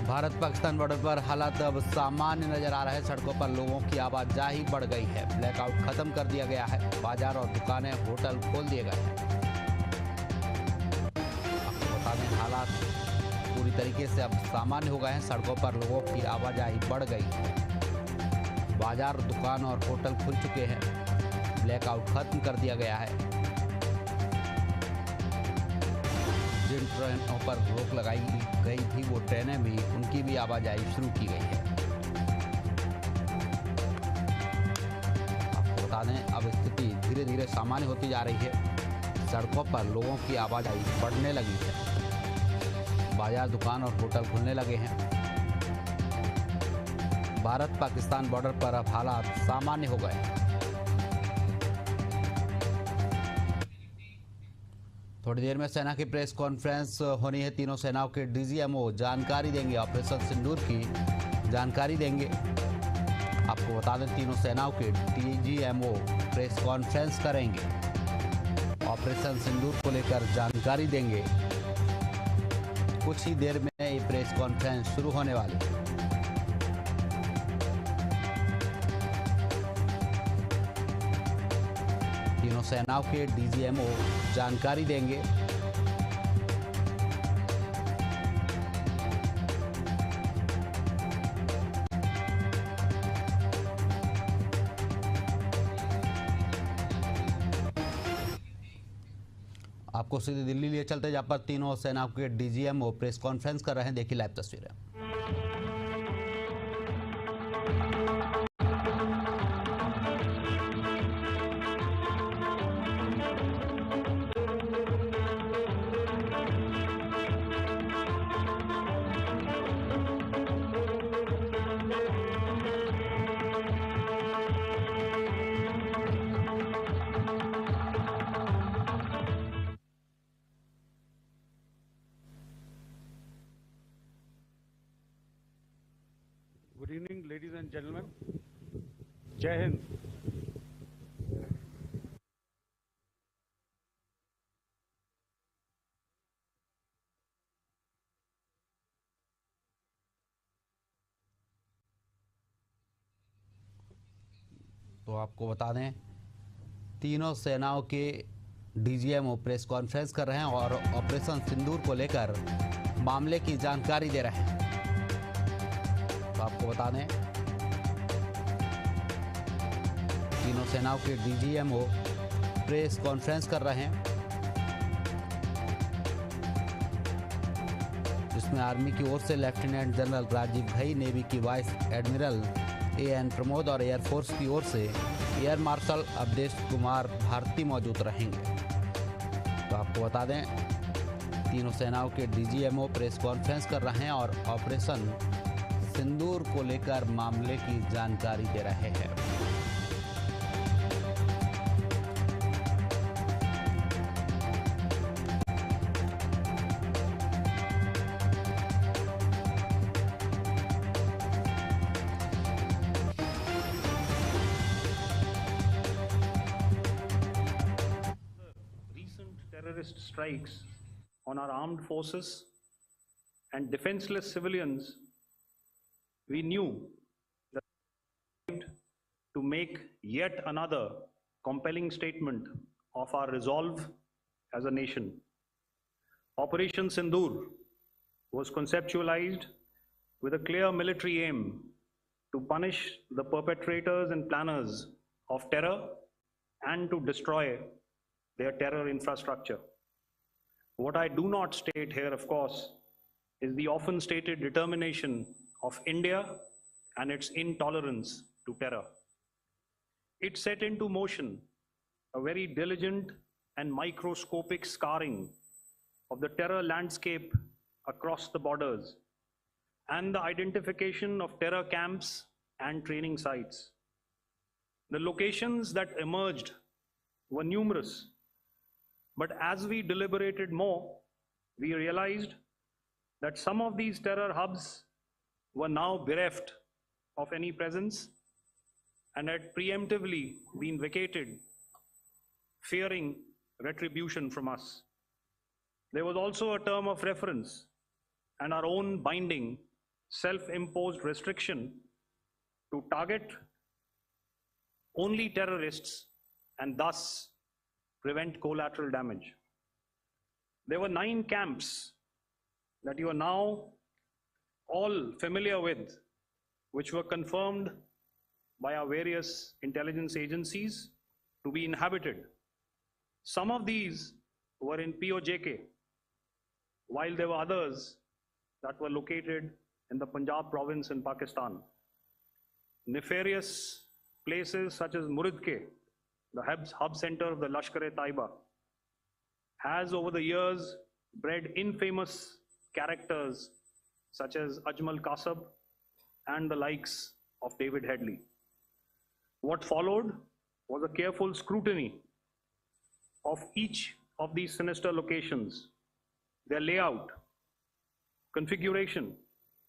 भारत पाकिस्तान बॉर्डर पर हालात अब सामान्य नजर आ रहे हैं। सड़कों पर लोगों की आवाजाही बढ़ गई है। ब्लैकआउट खत्म कर दिया गया है। बाजार और दुकानें, होटल खोल दिए गए हैं। आपको बता दें, हालात पूरी तरीके से अब सामान्य हो गए हैं। सड़कों पर लोगों की आवाजाही बढ़ गई है। बाजार, दुकान और होटल खुल चुके हैं। ब्लैकआउट खत्म कर दिया गया है। जिन ट्रेनों पर रोक लगाई गई थी वो ट्रेनें भी, उनकी भी आवाजाही शुरू की गई है। आपको बता दें, अब स्थिति धीरे धीरे सामान्य होती जा रही है। सड़कों पर लोगों की आवाजाही बढ़ने लगी है। बाजार, दुकान और होटल खुलने लगे हैं। भारत पाकिस्तान बॉर्डर पर अब हालात सामान्य हो गए हैं। थोड़ी देर में सेना की प्रेस कॉन्फ्रेंस होनी है। तीनों सेनाओं के डीजीएमओ जानकारी देंगे, ऑपरेशन सिंदूर की जानकारी देंगे। आपको बता दें, तीनों सेनाओं के डीजीएमओ प्रेस कॉन्फ्रेंस करेंगे, ऑपरेशन सिंदूर को लेकर जानकारी देंगे। कुछ ही देर में ये प्रेस कॉन्फ्रेंस शुरू होने वाली है। तीनों सेनाओं के डीजीएमओ जानकारी देंगे। आपको सीधे दिल्ली लिए चलते, जहां पर तीनों सेनाओं के डीजीएमओ प्रेस कॉन्फ्रेंस कर रहे हैं। देखिए लाइव तस्वीरें। Good evening, ladies and gentlemen. Jai Hind. तो आपको बता दें, तीनों सेनाओं के डीजीएमओ प्रेस कॉन्फ्रेंस कर रहे हैं और ऑपरेशन सिंदूर को लेकर मामले की जानकारी दे रहे हैं। तो आपको बता दें, तीनों सेनाओं के डीजीएमओ प्रेस कॉन्फ्रेंस कर रहे हैं। जिसमें आर्मी की ओर से lieutenant general Rajiv Ghai, navy की वाइस एडमिरल AN प्रमोद और एयरफोर्स की ओर से एयर मार्शल अवधेश कुमार भारती मौजूद रहेंगे। तो आपको बता दें, तीनों सेनाओं के DGMO प्रेस कॉन्फ्रेंस कर रहे हैं और ऑपरेशन सिंदूर को लेकर मामले की जानकारी दे रहे हैं। Terrorist strikes on our armed forces and defenseless civilians, we knew that to make yet another compelling statement of our resolve as a nation. Operation Sindoor was conceptualized with a clear military aim to punish the perpetrators and planners of terror and to destroy their terror infrastructure. What I do not state here, of course, is the often stated determination of India and its intolerance to terror. It set into motion a very diligent and microscopic scarring of the terror landscape across the borders and the identification of terror camps and training sites. The locations that emerged were numerous. But as we deliberated more, we realized that some of these terror hubs were now bereft of any presence and had preemptively been vacated, fearing retribution from us. There was also a term of reference and our own binding, self-imposed restriction to target only terrorists and thus prevent collateral damage. There were 9 camps that you are now all familiar with, which were confirmed by our various intelligence agencies to be inhabited. Some of these were in POJK, while there were others that were located in the Punjab province in Pakistan. Nefarious places such as Muridke, the hub center of the Lashkar-e-Taiba, has over the years bred infamous characters such as Ajmal Kasab and the likes of David Headley. What followed was a careful scrutiny of each of these sinister locations, their layout, configuration,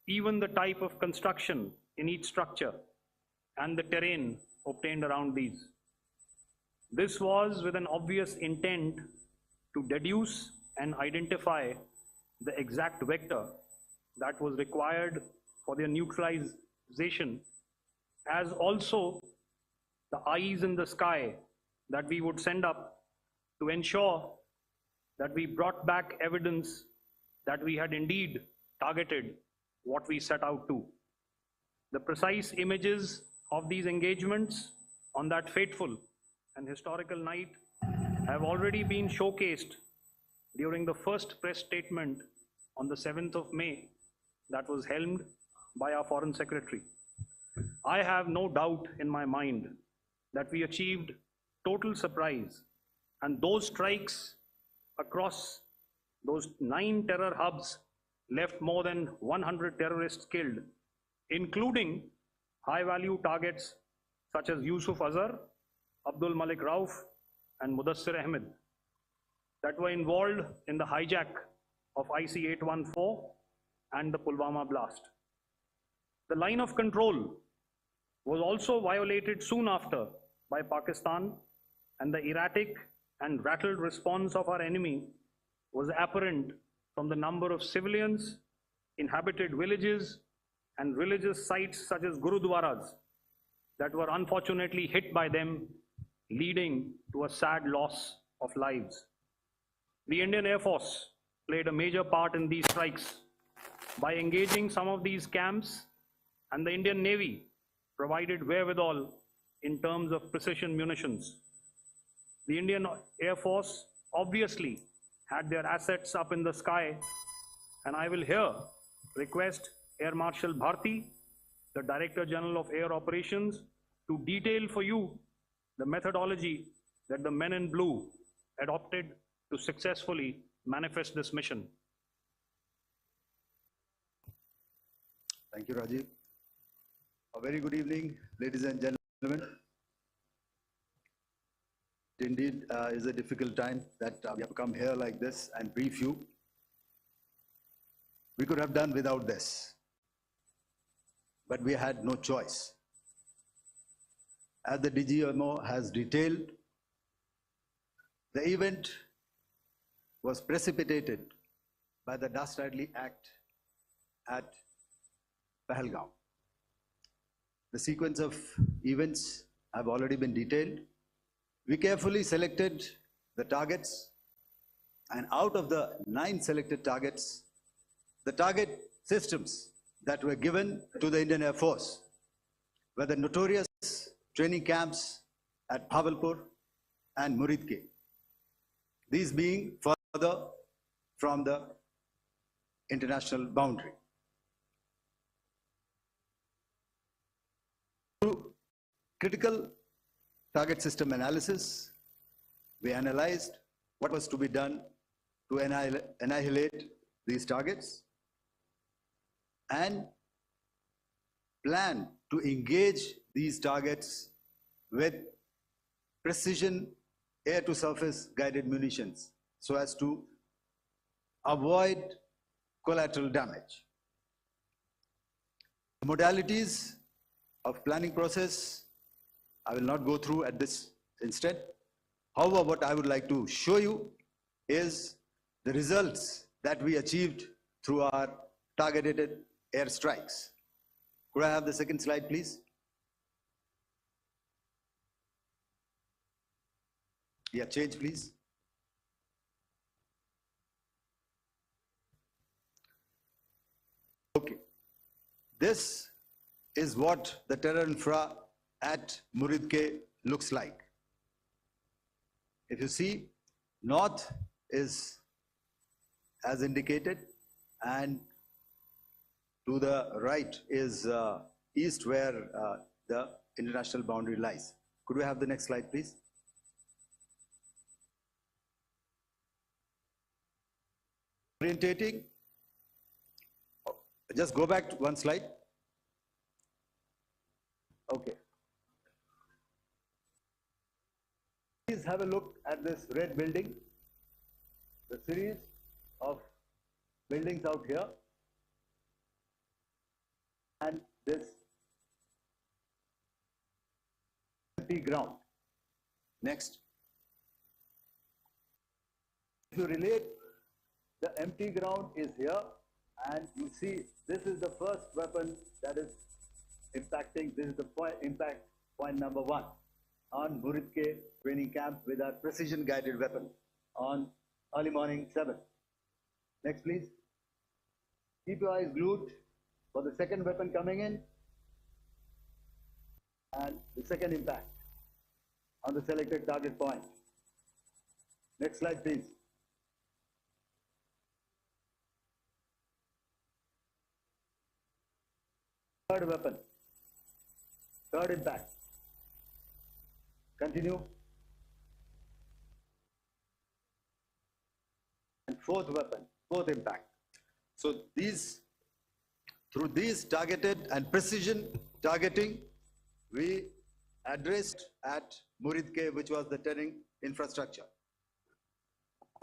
even the type of construction in each structure, and the terrain obtained around these. This was with an obvious intent to deduce and identify the exact vector that was required for their neutralization, as also the eyes in the sky that we would send up to ensure that we brought back evidence that we had indeed targeted what we set out to. The precise images of these engagements on that fateful and historical night have already been showcased during the first press statement on the 7th of May that was helmed by our Foreign Secretary. I have no doubt in my mind that we achieved total surprise, and those strikes across those 9 terror hubs left more than 100 terrorists killed, including high-value targets such as Yusuf Azhar, Abdul Malik Rauf, and Mudassir Ahmed that were involved in the hijack of IC-814 and the Pulwama blast. The line of control was also violated soon after by Pakistan, and the erratic and rattled response of our enemy was apparent from the number of civilians, inhabited villages, and religious sites such as Gurudwaras that were unfortunately hit by them, leading to a sad loss of lives. The Indian Air Force played a major part in these strikes by engaging some of these camps, and the Indian Navy provided wherewithal in terms of precision munitions. The Indian Air Force obviously had their assets up in the sky And I will here request Air Marshal Bharti, the Director General of Air Operations, to detail for you the methodology that the men in blue adopted to successfully manifest this mission. Thank you, Rajiv. A very good evening, ladies and gentlemen. It indeed is a difficult time that we have come here like this and brief you. We could have done without this, but we had no choice. As the DGMO has detailed, the event was precipitated by the dastardly act at Pahalgaon. The sequence of events have already been detailed. We carefully selected the targets, and out of the 9 selected targets, the target systems that were given to the Indian Air Force were the notorious training camps at Bhavalpur and Muridke, these being further from the international boundary. Through critical target system analysis, we analyzed what was to be done to annihilate these targets and plan to engage these targets with precision air-to-surface guided munitions so as to avoid collateral damage. The modalities of planning process I will not go through at this instant. However, what I would like to show you is the results that we achieved through our targeted airstrikes. Could I have the second slide, please? Yeah, change, please. Okay. This is what the terror infra at Muridke looks like. If you see, north is as indicated, and to the right is east, where the international boundary lies. Could we have the next slide, please? Orientating. Just go back to one slide. Okay. Please have a look at this red building, the series of buildings out here, and this empty ground. Next. If you relate, the empty ground is here, and you see this is the first weapon that is impacting. This is the impact point number 1 on Muridke training camp with our precision guided weapon on early morning 7. Next, please. Keep your eyes glued for the second weapon coming in and the second impact on the selected target point. Next slide, please. Third weapon, third impact. Continue. And fourth weapon, fourth impact. So through these targeted and precision targeting, we addressed at Muridke, which was the terrain infrastructure.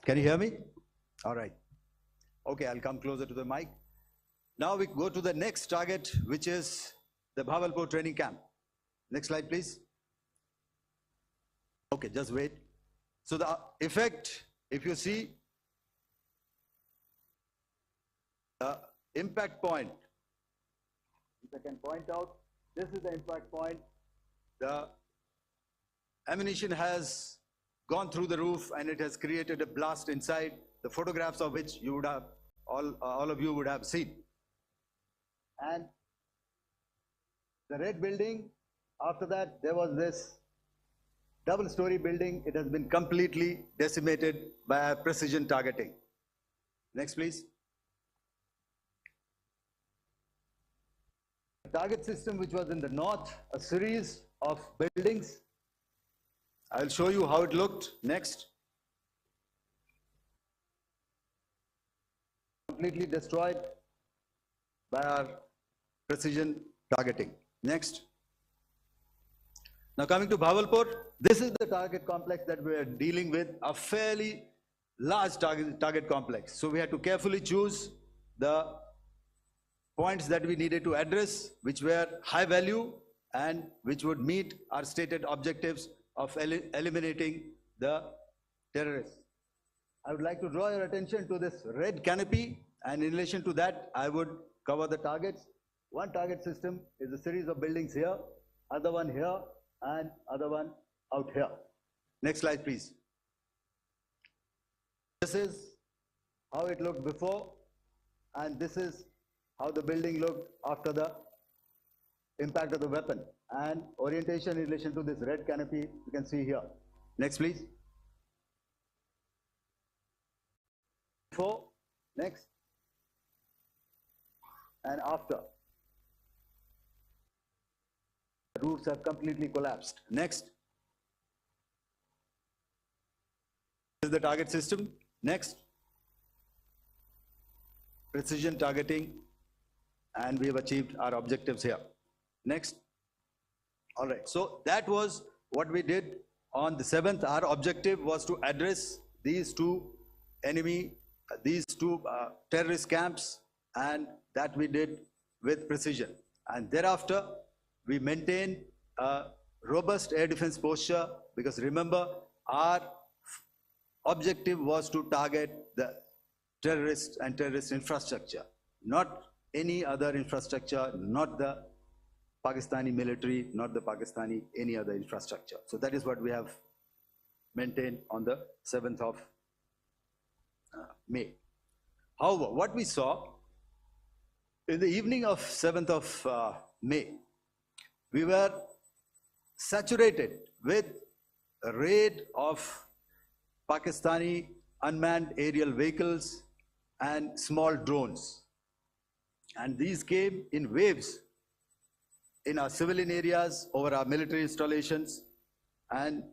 Can you hear me? All right. Okay, I'll come closer to the mic. Now we go to the next target, which is the Bhavalpur training camp. Next slide, please. Okay, just wait. So the effect, if you see, the impact point, if I can point out, this is the impact point. The ammunition has gone through the roof and it has created a blast inside, the photographs of which you would have, all of you would have seen. And the red building, after that there was this double-story building. It has been completely decimated by precision targeting. Next, please. Target system which was in the north, a series of buildings. I'll show you how it looked next. Completely destroyed by our precision targeting. Next. Now coming to Bhavalpur, this is the target complex that we are dealing with, a fairly large target complex. So we had to carefully choose the points that we needed to address, which were high value and which would meet our stated objectives of eliminating the terrorists. I would like to draw your attention to this red canopy, and in relation to that, I would cover the targets. One target system is a series of buildings here, other one here, and other one out here. Next slide, please. This is how it looked before, and this is how the building looked after the impact of the weapon. And orientation in relation to this red canopy, you can see here. Next, please. Before, next, and after. The roofs have completely collapsed. Next. This is the target system. Next. Precision targeting, and we have achieved our objectives here. Next. All right, so that was what we did on the 7th. Our objective was to address these two terrorist camps, and that we did with precision. And thereafter, we maintained a robust air defense posture, because remember, our objective was to target the terrorists and terrorist infrastructure, not any other infrastructure, not the Pakistani military, not the Pakistani any other infrastructure. So that is what we have maintained on the 7th of May. However, what we saw in the evening of 7th of May, we were saturated with a raid of Pakistani unmanned aerial vehicles and small drones. And these came in waves in our civilian areas, over our military installations, and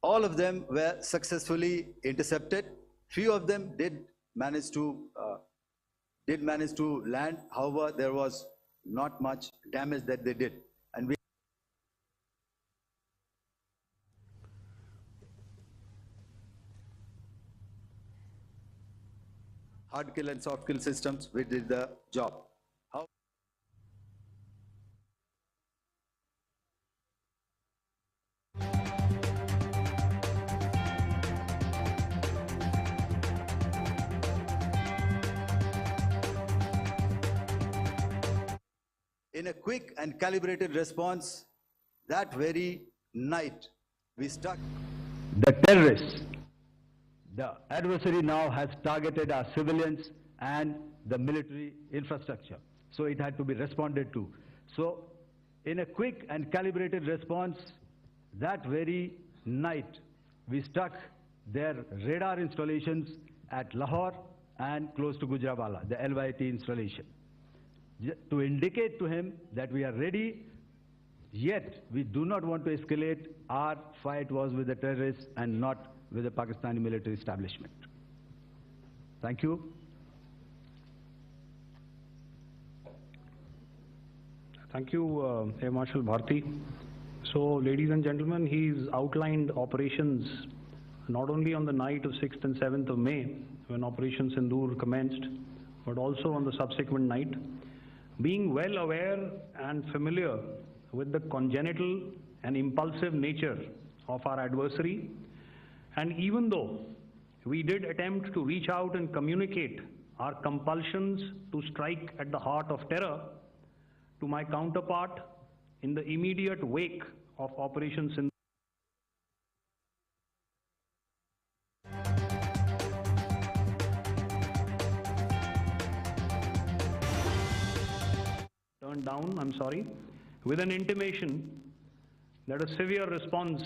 all of them were successfully intercepted. Few of them did manage to land. However, there was not much damage that they did. And we hard kill and soft kill systems, we did the job. How? In a quick and calibrated response, that very night, we struck the terrorists. The adversary now has targeted our civilians and the military infrastructure. So it had to be responded to. So in a quick and calibrated response, that very night, we struck their radar installations at Lahore and close to Gujranwala, the LYT installation, to indicate to him that we are ready, yet we do not want to escalate. Our fight was with the terrorists and not with the Pakistani military establishment. Thank you. Thank you, Air Marshal Bharti. So, ladies and gentlemen, he's outlined operations not only on the night of 6th and 7th of May, when Operation Sindoor commenced, but also on the subsequent night. Being well aware and familiar with the congenital and impulsive nature of our adversary, and even though we did attempt to reach out and communicate our compulsions to strike at the heart of terror to my counterpart in the immediate wake of Operation Sindoor, turned down, with an intimation that a severe response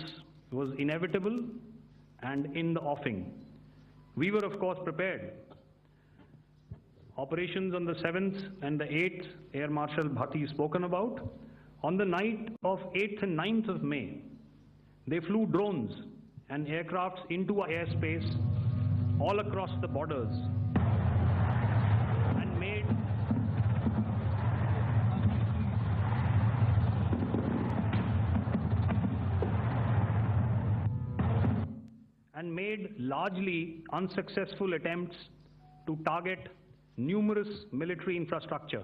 was inevitable and in the offing. We were, of course, prepared. operations on the 7th and the 8th, Air Marshal Bhati spoken about. On the night of 8th and 9th of May, they flew drones and aircrafts into our airspace all across the borders and made largely unsuccessful attempts to target numerous military infrastructure.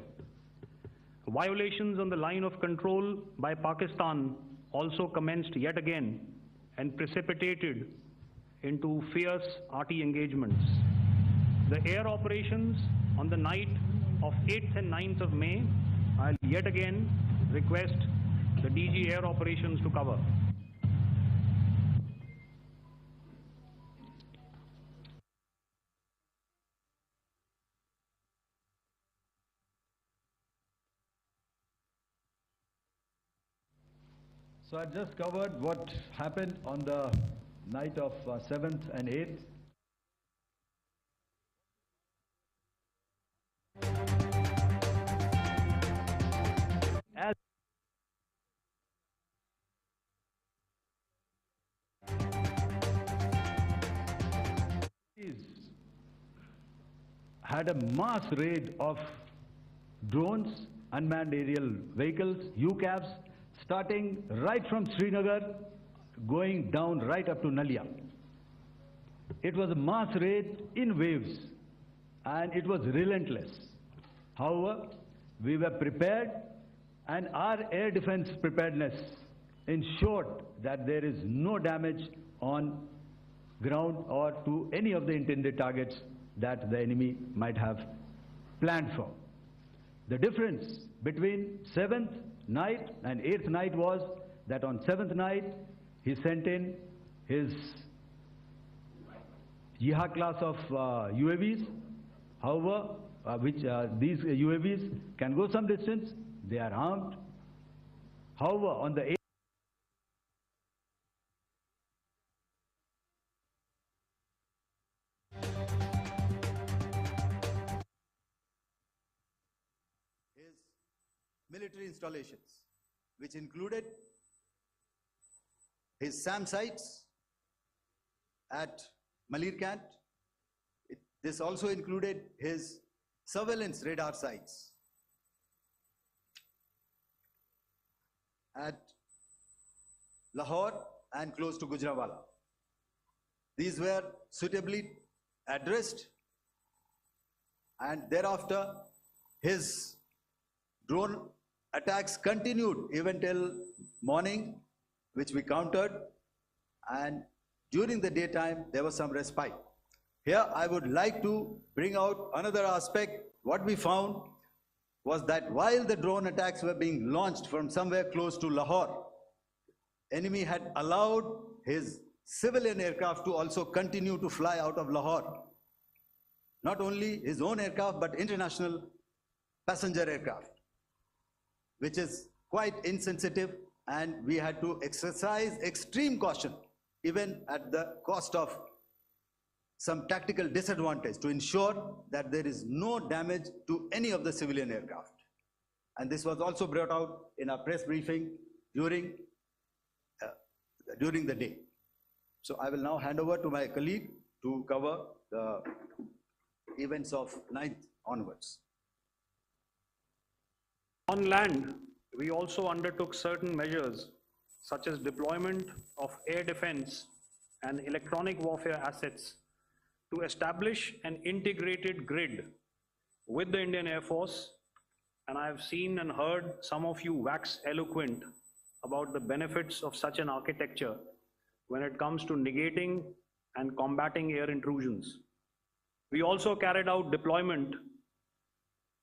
Violations on the line of control by Pakistan also commenced yet again and precipitated into fierce RT engagements. The air operations on the night of 8th and 9th of May, I'll yet again request the DG Air Operations to cover. So I just covered what happened on the night of 7th and 8th. As had a mass raid of drones, unmanned aerial vehicles, UCAVs, starting right from Srinagar, going down right up to Nalia. It was a mass raid in waves, and it was relentless. However, we were prepared, and our air defense preparedness ensured that there is no damage on ground or to any of the intended targets that the enemy might have planned for. The difference between 7th night and 8th night was that on 7th night he sent in his Yiha class of UAVs. However, these UAVs can go some distance, they are armed. However, on the 8th military installations, which included his SAM sites at Malirkant. This also included his surveillance radar sites at Lahore and close to Gujranwala. These were suitably addressed, and thereafter his drone attacks continued even till morning, which we countered, and during the daytime there was some respite. Here I would like to bring out another aspect. What we found was that while the drone attacks were being launched from somewhere close to Lahore, enemy had allowed his civilian aircraft to also continue to fly out of Lahore. Not only his own aircraft, but international passenger aircraft, which is quite insensitive, and we had to exercise extreme caution, even at the cost of some tactical disadvantage, to ensure that there is no damage to any of the civilian aircraft. And this was also brought out in our press briefing during the day. So I will now hand over to my colleague to cover the events of 9th onwards. On land, we also undertook certain measures such as deployment of air defense and electronic warfare assets to establish an integrated grid with the Indian Air Force. And I have seen and heard some of you wax eloquent about the benefits of such an architecture when it comes to negating and combating air intrusions. We also carried out deployment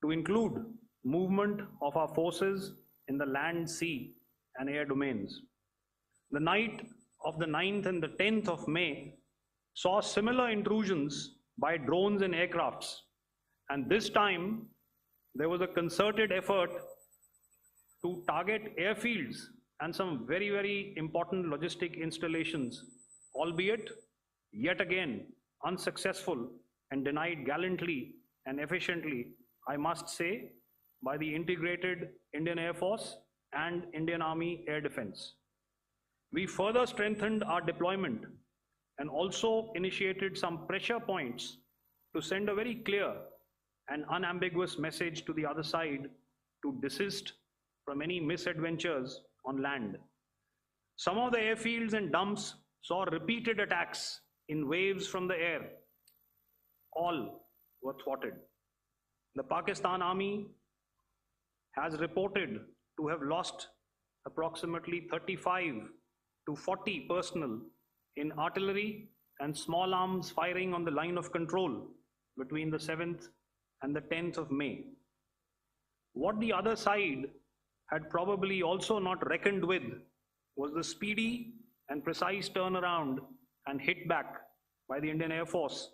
to include movement of our forces in the land, sea, and air domains. The night of the 9th and the 10th of May saw similar intrusions by drones and aircrafts. And this time, there was a concerted effort to target airfields and some very, very important logistic installations, albeit yet again unsuccessful and denied gallantly and efficiently, I must say, by the integrated Indian Air Force and Indian Army Air Defense. We further strengthened our deployment and also initiated some pressure points to send a very clear and unambiguous message to the other side to desist from any misadventures on land. Some of the airfields and dumps saw repeated attacks in waves from the air. All were thwarted. The Pakistan Army has reported to have lost approximately 35 to 40 personnel in artillery and small arms firing on the line of control between the 7th and the 10th of May. What the other side had probably also not reckoned with was the speedy and precise turnaround and hit back by the Indian Air Force.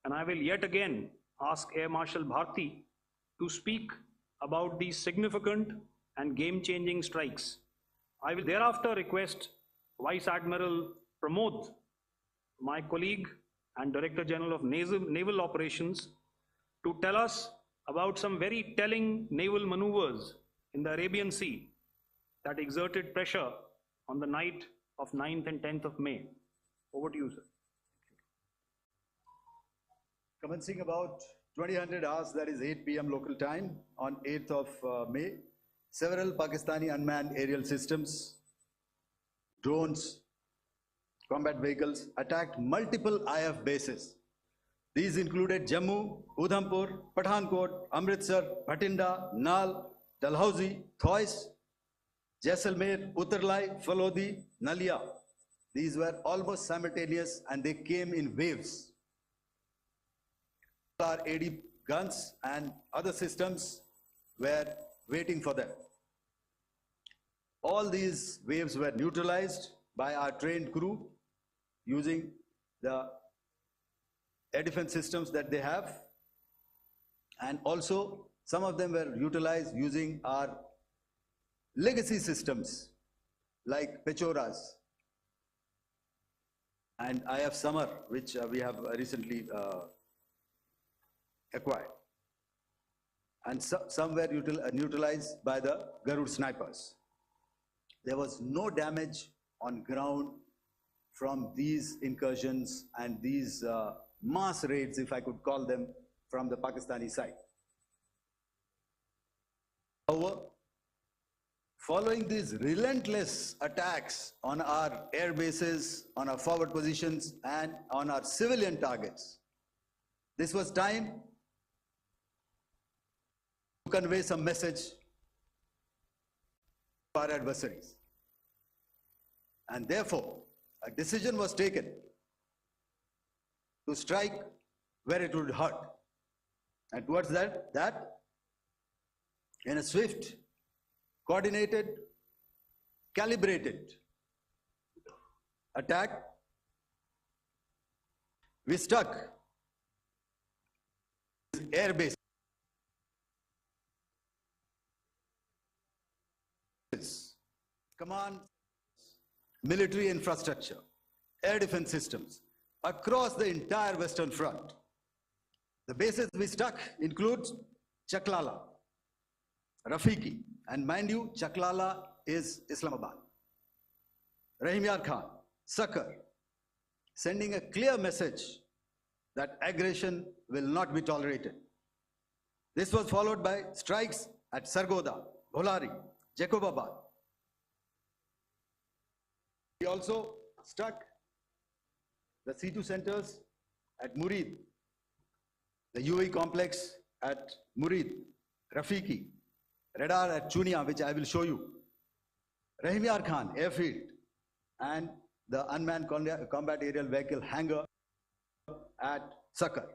And I will yet again ask Air Marshal Bharti to speak about these significant and game-changing strikes. I will thereafter request Vice Admiral Pramod, my colleague and Director General of Naval Operations, to tell us about some very telling naval maneuvers in the Arabian Sea that exerted pressure on the night of 9th and 10th of May. Over to you, sir. Commencing about 2000 hours, that is 8 p.m. local time, on 8th of May, several Pakistani unmanned aerial systems, drones, combat vehicles attacked multiple IF bases. These included Jammu, Udhampur, Pathankot, Amritsar, Bhatinda, Nal, Dalhousie, Thois, Jaisalmer, Uttarlai, Falodi, Nalia. These were almost simultaneous and they came in waves. Our AD guns and other systems were waiting for them. All these waves were neutralized by our trained crew using the air defense systems that they have, and also some of them were utilized using our legacy systems like Pechoras and IF Summer, which we have recently acquired. And some were neutralized by the Garud snipers. There was no damage on ground from these incursions and these mass raids, if I could call them, from the Pakistani side. However, following these relentless attacks on our air bases, on our forward positions, and on our civilian targets, this was time to convey some message to our adversaries. And therefore, a decision was taken to strike where it would hurt. And towards that, in a swift, coordinated, calibrated attack, we struck air base, command, military infrastructure, air defense systems across the entire Western Front. The bases we struck include Chaklala, Rafiki, and mind you, Chaklala is Islamabad, Rahim Yar Khan, Sakar, sending a clear message that aggression will not be tolerated. This was followed by strikes at Sargoda, Bholari, Jacobabad. We also struck the C2 centers at Murid, the UAE complex at Murid, Rafiki, radar at Chunia, which I will show you, Rahim Yar Khan airfield, and the unmanned combat aerial vehicle hangar at Sakar.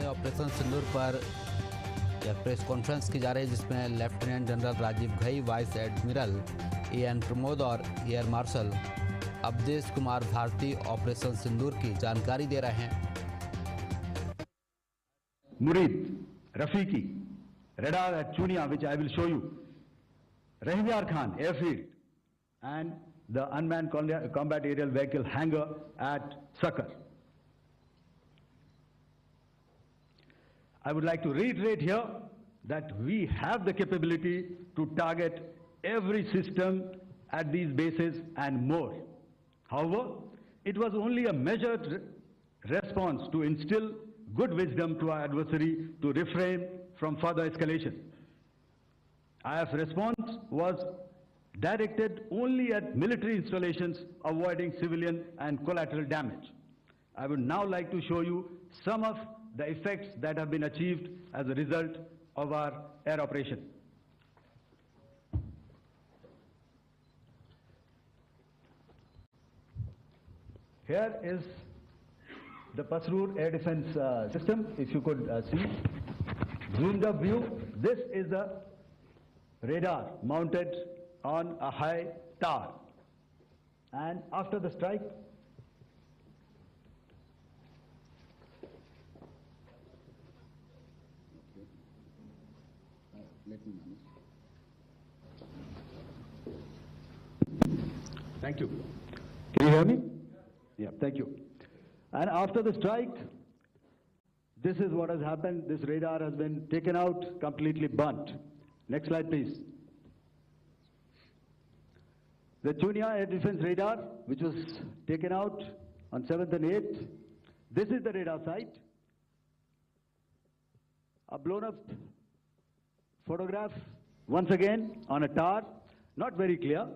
Operation Sindoor पर यह press conference की जा रही है जिसमें lieutenant general Rajiv Ghai, vice admiral N Pramod और air marshal Awadhesh Kumar Bharti operation Sindoor की जानकारी दे रहे हैं। Murid, Rafiki, radar at Chunia, which I will show you. Rahimyar Khan, airfield, and the unmanned combat aerial vehicle hangar at Sakar. I would like to reiterate here that we have the capability to target every system at these bases and more. However, it was only a measured response to instill good wisdom to our adversary to refrain from further escalation. IF response was directed only at military installations, avoiding civilian and collateral damage. I would now like to show you some of the effects that have been achieved as a result of our air operation. Here is the Pasrur air defense system, if you could see. Zoomed up view, this is the radar mounted on a high tower. And after the strike, thank you. Can you hear me? Yeah, thank you. And after the strike, this is what has happened. This radar has been taken out, completely burnt. Next slide, please. The Chunia air defense radar, which was taken out on 7th and 8th. This is the radar site. A blown up photograph, once again, on a tower. Not very clear,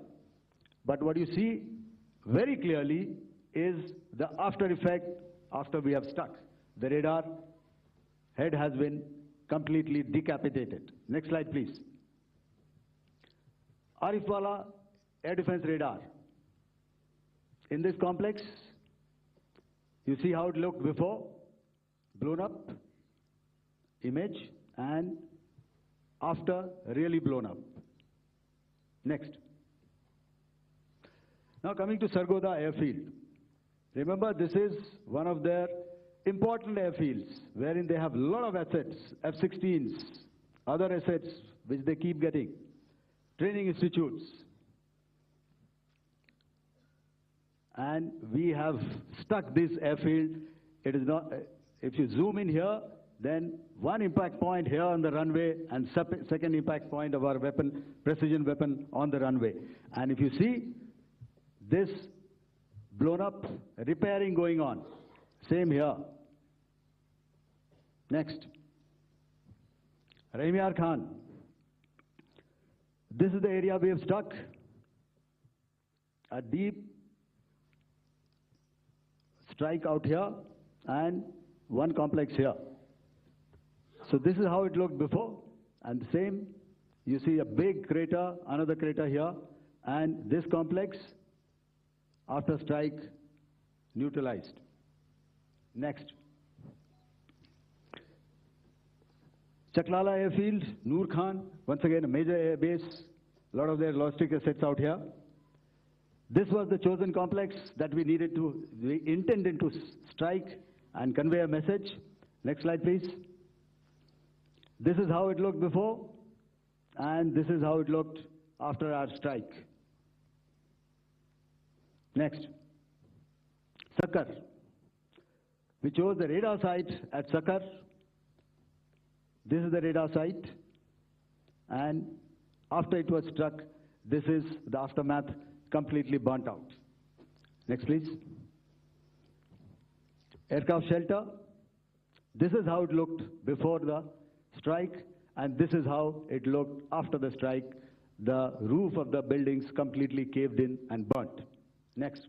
but what you see very clearly is the after effect after we have stuck. The radar head has been completely decapitated. Next slide, please. Arifwala air defense radar. In this complex, you see how it looked before, blown up image, and after really blown up. Next. Now coming to Sargodha airfield. Remember, this is one of their important airfields wherein they have a lot of assets, F-16s, other assets which they keep getting, training institutes. And we have stuck this airfield. It is not, if you zoom in here, then one impact point here on the runway and second impact point of our weapon, precision weapon on the runway. And if you see this blown up, repairing going on. Same here. Next. Rahimyar Khan. This is the area we have stuck. A deep strike out here and one complex here. So this is how it looked before, and the same, you see a big crater, another crater here, and this complex after strike neutralized. Next. Chaklala airfield, Noor Khan, once again a major air base, a lot of their logistic assets out here. This was the chosen complex that we intended to strike and convey a message. Next slide, please. This is how it looked before, and this is how it looked after our strike. Next. Sakar. We chose the radar site at Sakar. This is the radar site, and after it was struck, this is the aftermath, completely burnt out. Next, please. Aircraft shelter. This is how it looked before the strike, and this is how it looked after the strike. The roof of the buildings completely caved in and burnt. Next.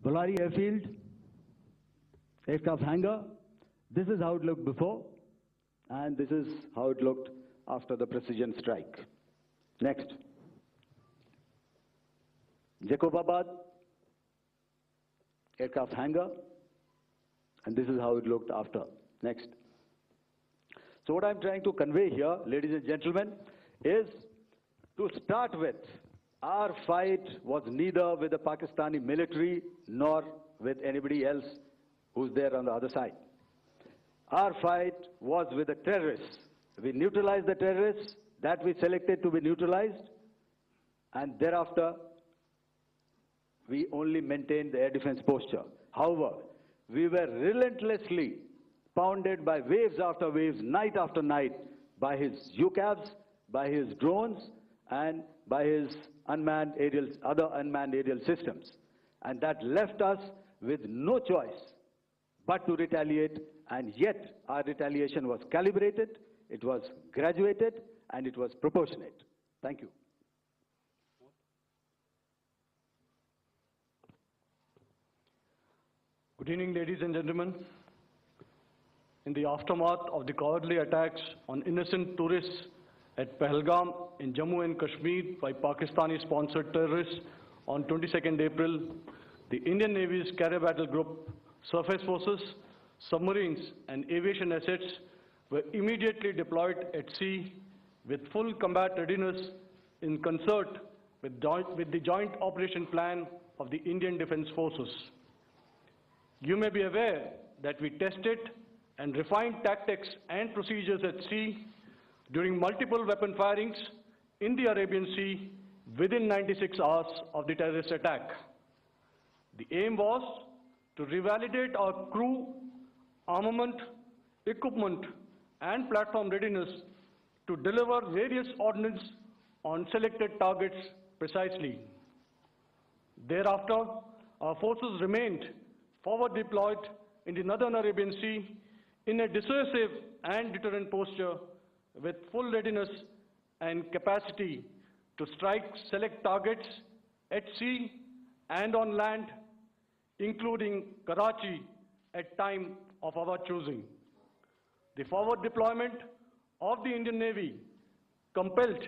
Bolari airfield, aircraft hangar. This is how it looked before, and this is how it looked after the precision strike. Next. Jacobabad, aircraft hangar, and this is how it looked after. Next. So what I'm trying to convey here, ladies and gentlemen, is to start with, our fight was neither with the Pakistani military nor with anybody else who's there on the other side. Our fight was with the terrorists. We neutralized the terrorists that we selected to be neutralized, and thereafter we only maintained the air defense posture. However, we were relentlessly pounded by waves after waves, night after night, by his UCAVs, by his drones, and by his other unmanned aerial systems. And that left us with no choice but to retaliate, and yet our retaliation was calibrated, it was graduated, and it was proportionate. Thank you. Good evening, ladies and gentlemen. In the aftermath of the cowardly attacks on innocent tourists at Pahalgam in Jammu and Kashmir by Pakistani-sponsored terrorists on 22nd April, the Indian Navy's Carrier Battle Group, surface forces, submarines, and aviation assets were immediately deployed at sea with full combat readiness in concert with the joint operation plan of the Indian Defence Forces. You may be aware that we tested and refined tactics and procedures at sea during multiple weapon firings in the Arabian Sea within 96 hours of the terrorist attack. The aim was to revalidate our crew, armament, equipment, and platform readiness to deliver various ordnance on selected targets precisely. Thereafter, our forces remained forward deployed in the Northern Arabian Sea in a dissuasive and deterrent posture with full readiness and capacity to strike select targets at sea and on land, including Karachi at time of our choosing. The forward deployment of the Indian Navy compelled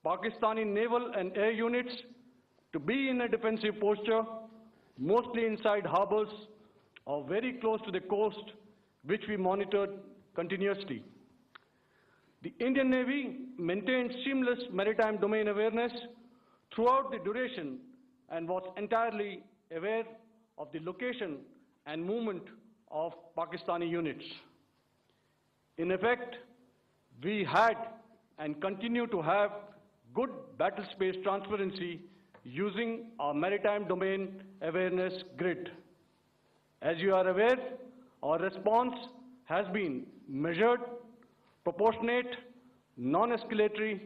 Pakistani naval and air units to be in a defensive posture, mostly inside harbors or very close to the coast, which we monitored continuously. The Indian Navy maintained seamless maritime domain awareness throughout the duration and was entirely aware of the location and movement of Pakistani units. In effect, we had and continue to have good battle space transparency using our maritime domain awareness grid. As you are aware, our response has been measured, proportionate, non-escalatory,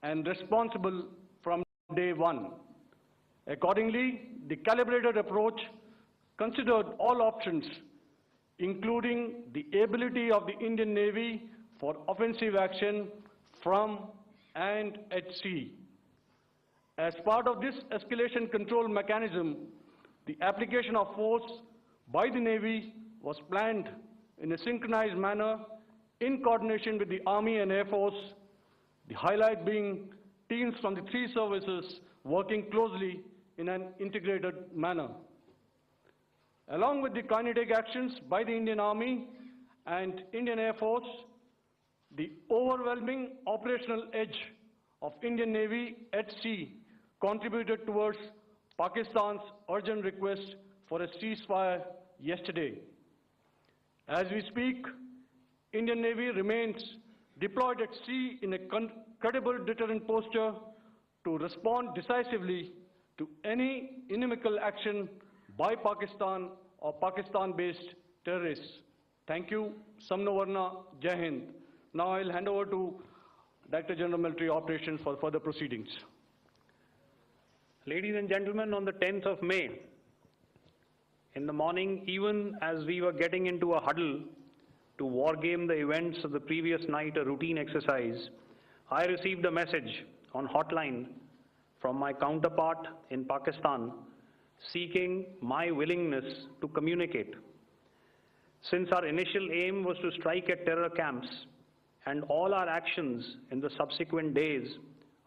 and responsible from day one. Accordingly, the calibrated approach considered all options, including the ability of the Indian Navy for offensive action from and at sea. As part of this escalation control mechanism, the application of force by the Navy was planned in a synchronized manner in coordination with the Army and Air Force, the highlight being teams from the three services working closely in an integrated manner. Along with the kinetic actions by the Indian Army and Indian Air Force, the overwhelming operational edge of Indian Navy at sea contributed towards Pakistan's urgent request for a ceasefire yesterday. As we speak, Indian Navy remains deployed at sea in a credible deterrent posture to respond decisively to any inimical action by Pakistan or Pakistan-based terrorists. Thank you. Samno Varna, Jai Hind. Now I'll hand over to Director General Military Operations for further proceedings. Ladies and gentlemen, on the 10th of May, in the morning, even as we were getting into a huddle to wargame the events of the previous night, a routine exercise, I received a message on hotline from my counterpart in Pakistan seeking my willingness to communicate. Since our initial aim was to strike at terror camps, and all our actions in the subsequent days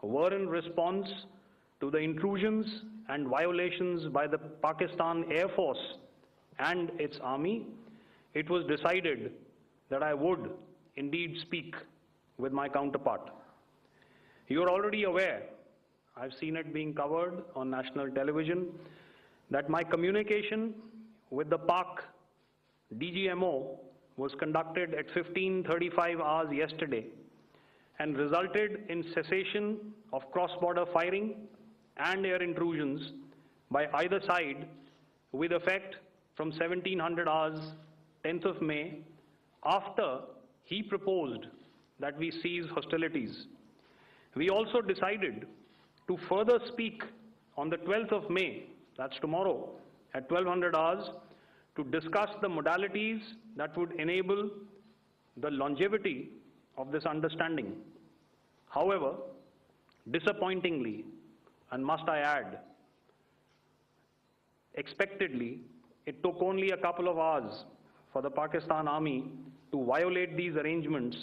were in response to the intrusions and violations by the Pakistan Air Force and its army, it was decided that I would, indeed speak with my counterpart. You are already aware, I've seen it being covered on national television, that my communication with the Pak DGMO was conducted at 15:35 hours yesterday and resulted in cessation of cross-border firing and air intrusions by either side with effect from 1700 hours 10th of May, after he proposed that we cease hostilities. We also decided to further speak on the 12th of May, that's tomorrow, at 1200 hours, to discuss the modalities that would enable the longevity of this understanding. However, disappointingly, and must I add, expectedly, it took only a couple of hours for the Pakistan Army to violate these arrangements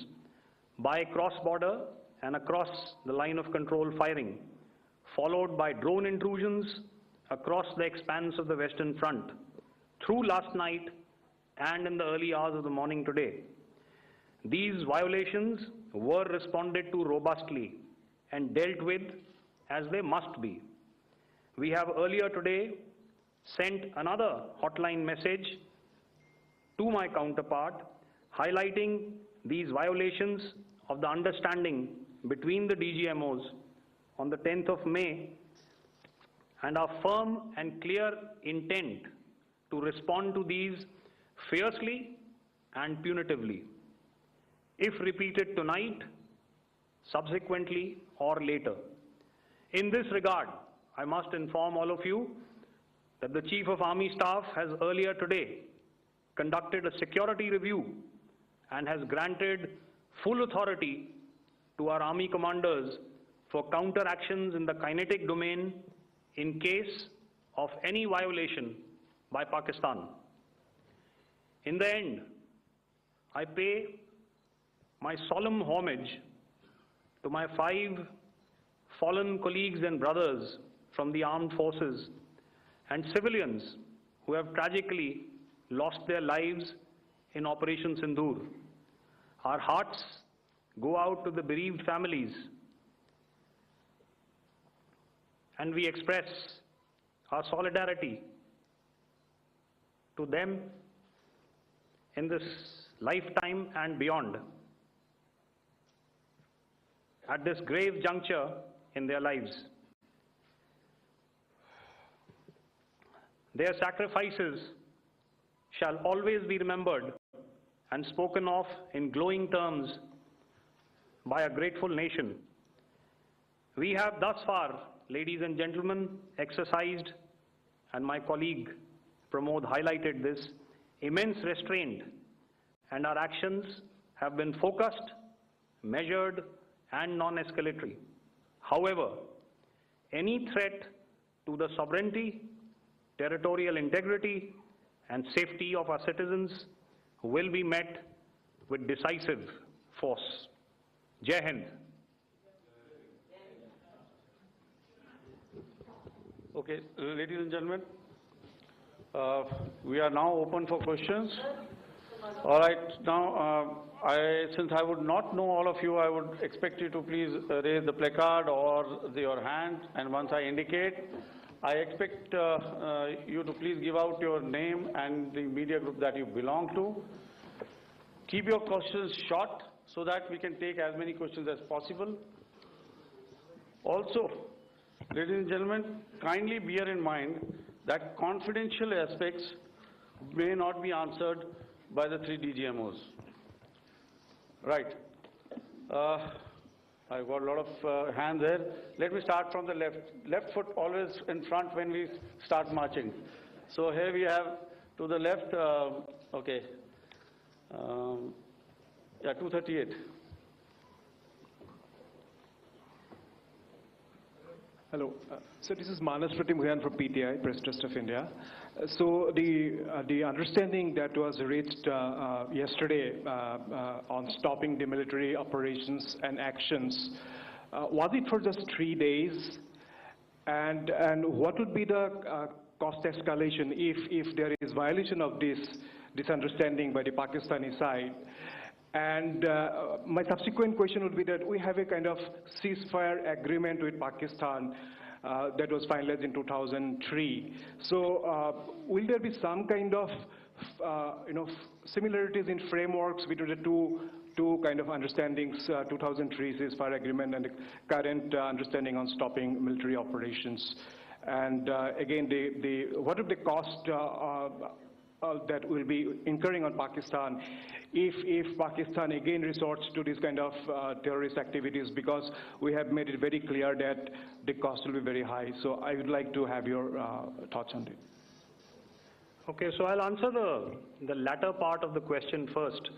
by cross-border and across the line of control firing, followed by drone intrusions across the expanse of the Western Front through last night and in the early hours of the morning today. These violations were responded to robustly and dealt with as they must be. We have earlier today sent another hotline message to my counterpart highlighting these violations of the understanding between the DGMOs on the 10th of May and our firm and clear intent to respond to these fiercely and punitively, if repeated tonight, subsequently, or later. In this regard, I must inform all of you that the Chief of Army Staff has earlier today conducted a security review and has granted full authority to our Army commanders for counter-actions in the kinetic domain in case of any violation by Pakistan. In the end, I pay my solemn homage to my 5 fallen colleagues and brothers from the armed forces and civilians who have tragically lost their lives in Operation Sindoor. Our hearts go out to the bereaved families, and we express our solidarity to them in this lifetime and beyond, at this grave juncture in their lives. Their sacrifices shall always be remembered and spoken of in glowing terms by a grateful nation. We have thus far, ladies and gentlemen, exercised, and my colleague Pramod highlighted this, immense restraint, and our actions have been focused, measured, and non-escalatory. However, any threat to the sovereignty, territorial integrity, and safety of our citizens will be met with decisive force. Jai Hind. Okay, ladies and gentlemen, we are now open for questions. All right, now, since I would not know all of you, I would expect you to please raise the placard or your hand, and once I indicate, I expect you to please give out your name and the media group that you belong to. Keep your questions short so that we can take as many questions as possible. Also, ladies and gentlemen, kindly bear in mind that confidential aspects may not be answered by the 3 DGMOs. Right. I've got a lot of hands there. Let me start from the left. Left foot always in front when we start marching. So here we have to the left, okay. Yeah, 238. Hello. So this is Manas Pratimudyan from PTI, Press Trust of India. So the understanding that was reached yesterday on stopping the military operations and actions, was it for just 3 days? And what would be the cost escalation if there is violation of this understanding by the Pakistani side? And my subsequent question would be that we have a kind of ceasefire agreement with Pakistan that was finalized in 2003. So will there be some kind of similarities in frameworks between the two kind of understandings, 2003 ceasefire agreement and the current understanding on stopping military operations? And again, what are the cost that will be incurring on Pakistan if Pakistan again resorts to this kind of terrorist activities, because we have made it very clear that the cost will be very high. So I would like to have your thoughts on it. Okay, so I'll answer the latter part of the question first.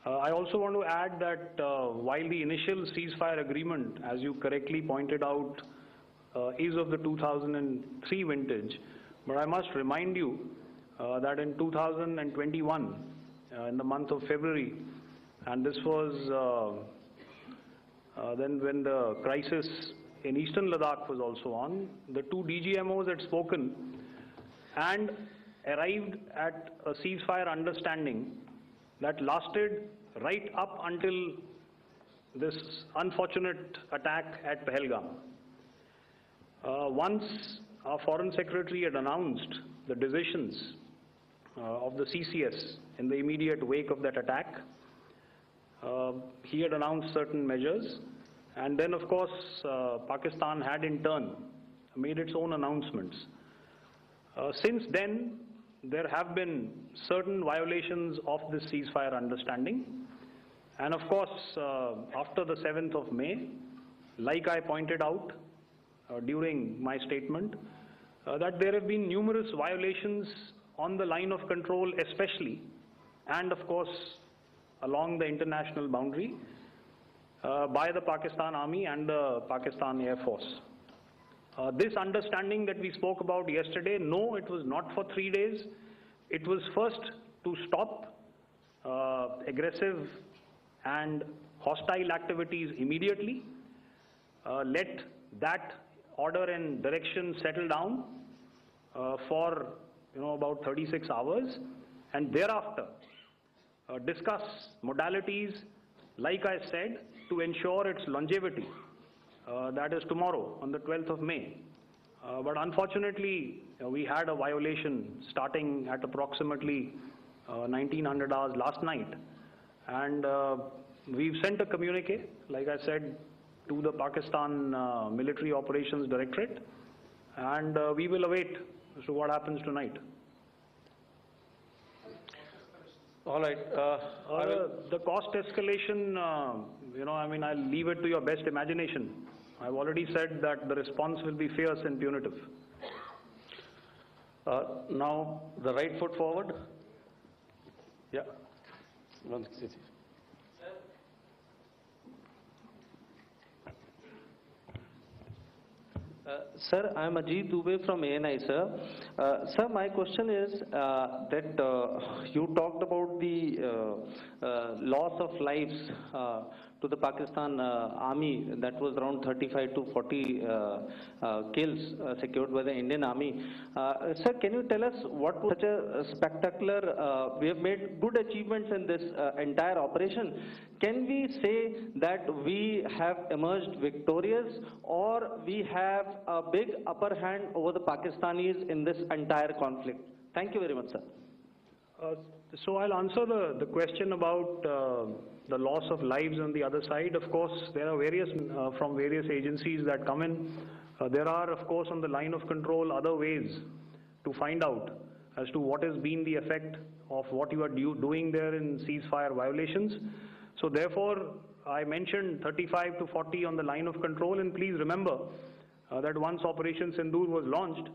I also want to add that while the initial ceasefire agreement, as you correctly pointed out, is of the 2003 vintage, but I must remind you that in 2021, in the month of February, and this was then when the crisis in eastern Ladakh was also on, the two DGMOs had spoken and arrived at a ceasefire understanding that lasted right up until this unfortunate attack at Pahalgam. Once our Foreign Secretary had announced the decisions of the CCS in the immediate wake of that attack, he had announced certain measures, and then of course Pakistan had in turn made its own announcements. Since then, there have been certain violations of this ceasefire understanding, and of course after the 7th of May, like I pointed out during my statement, that there have been numerous violations on the line of control especially, and of course along the international boundary by the Pakistan Army and the Pakistan Air Force. This understanding that we spoke about yesterday, no, it was not for 3 days. It was first to stop aggressive and hostile activities immediately, let that order and direction settle down for about 36 hours, and thereafter discuss modalities, like I said, to ensure its longevity. That is tomorrow on the 12th of May. But unfortunately, we had a violation starting at approximately 1900 hours last night, and we've sent a communique, like I said, to the Pakistan Military Operations Directorate, and we will await as to what happens tonight. All right. The cost escalation, I'll leave it to your best imagination. I've already said that the response will be fierce and punitive. Now, the right foot forward. Yeah. Sir, I am Ajit Dubey from ANI, sir. Sir, my question is that you talked about the loss of lives to the Pakistan Army, that was around 35 to 40 kills secured by the Indian Army. Sir, can you tell us what was such a spectacular, we have made good achievements in this entire operation. Can we say that we have emerged victorious, or we have a big upper hand over the Pakistanis in this entire conflict? Thank you very much, sir. So I'll answer the question about the loss of lives on the other side. Of course, there are various, from various agencies that come in. There are, of course, on the line of control, other ways to find out as to what has been the effect of what you are doing there in ceasefire violations. So therefore, I mentioned 35 to 40 on the line of control, and please remember that once Operation Sindoor was launched,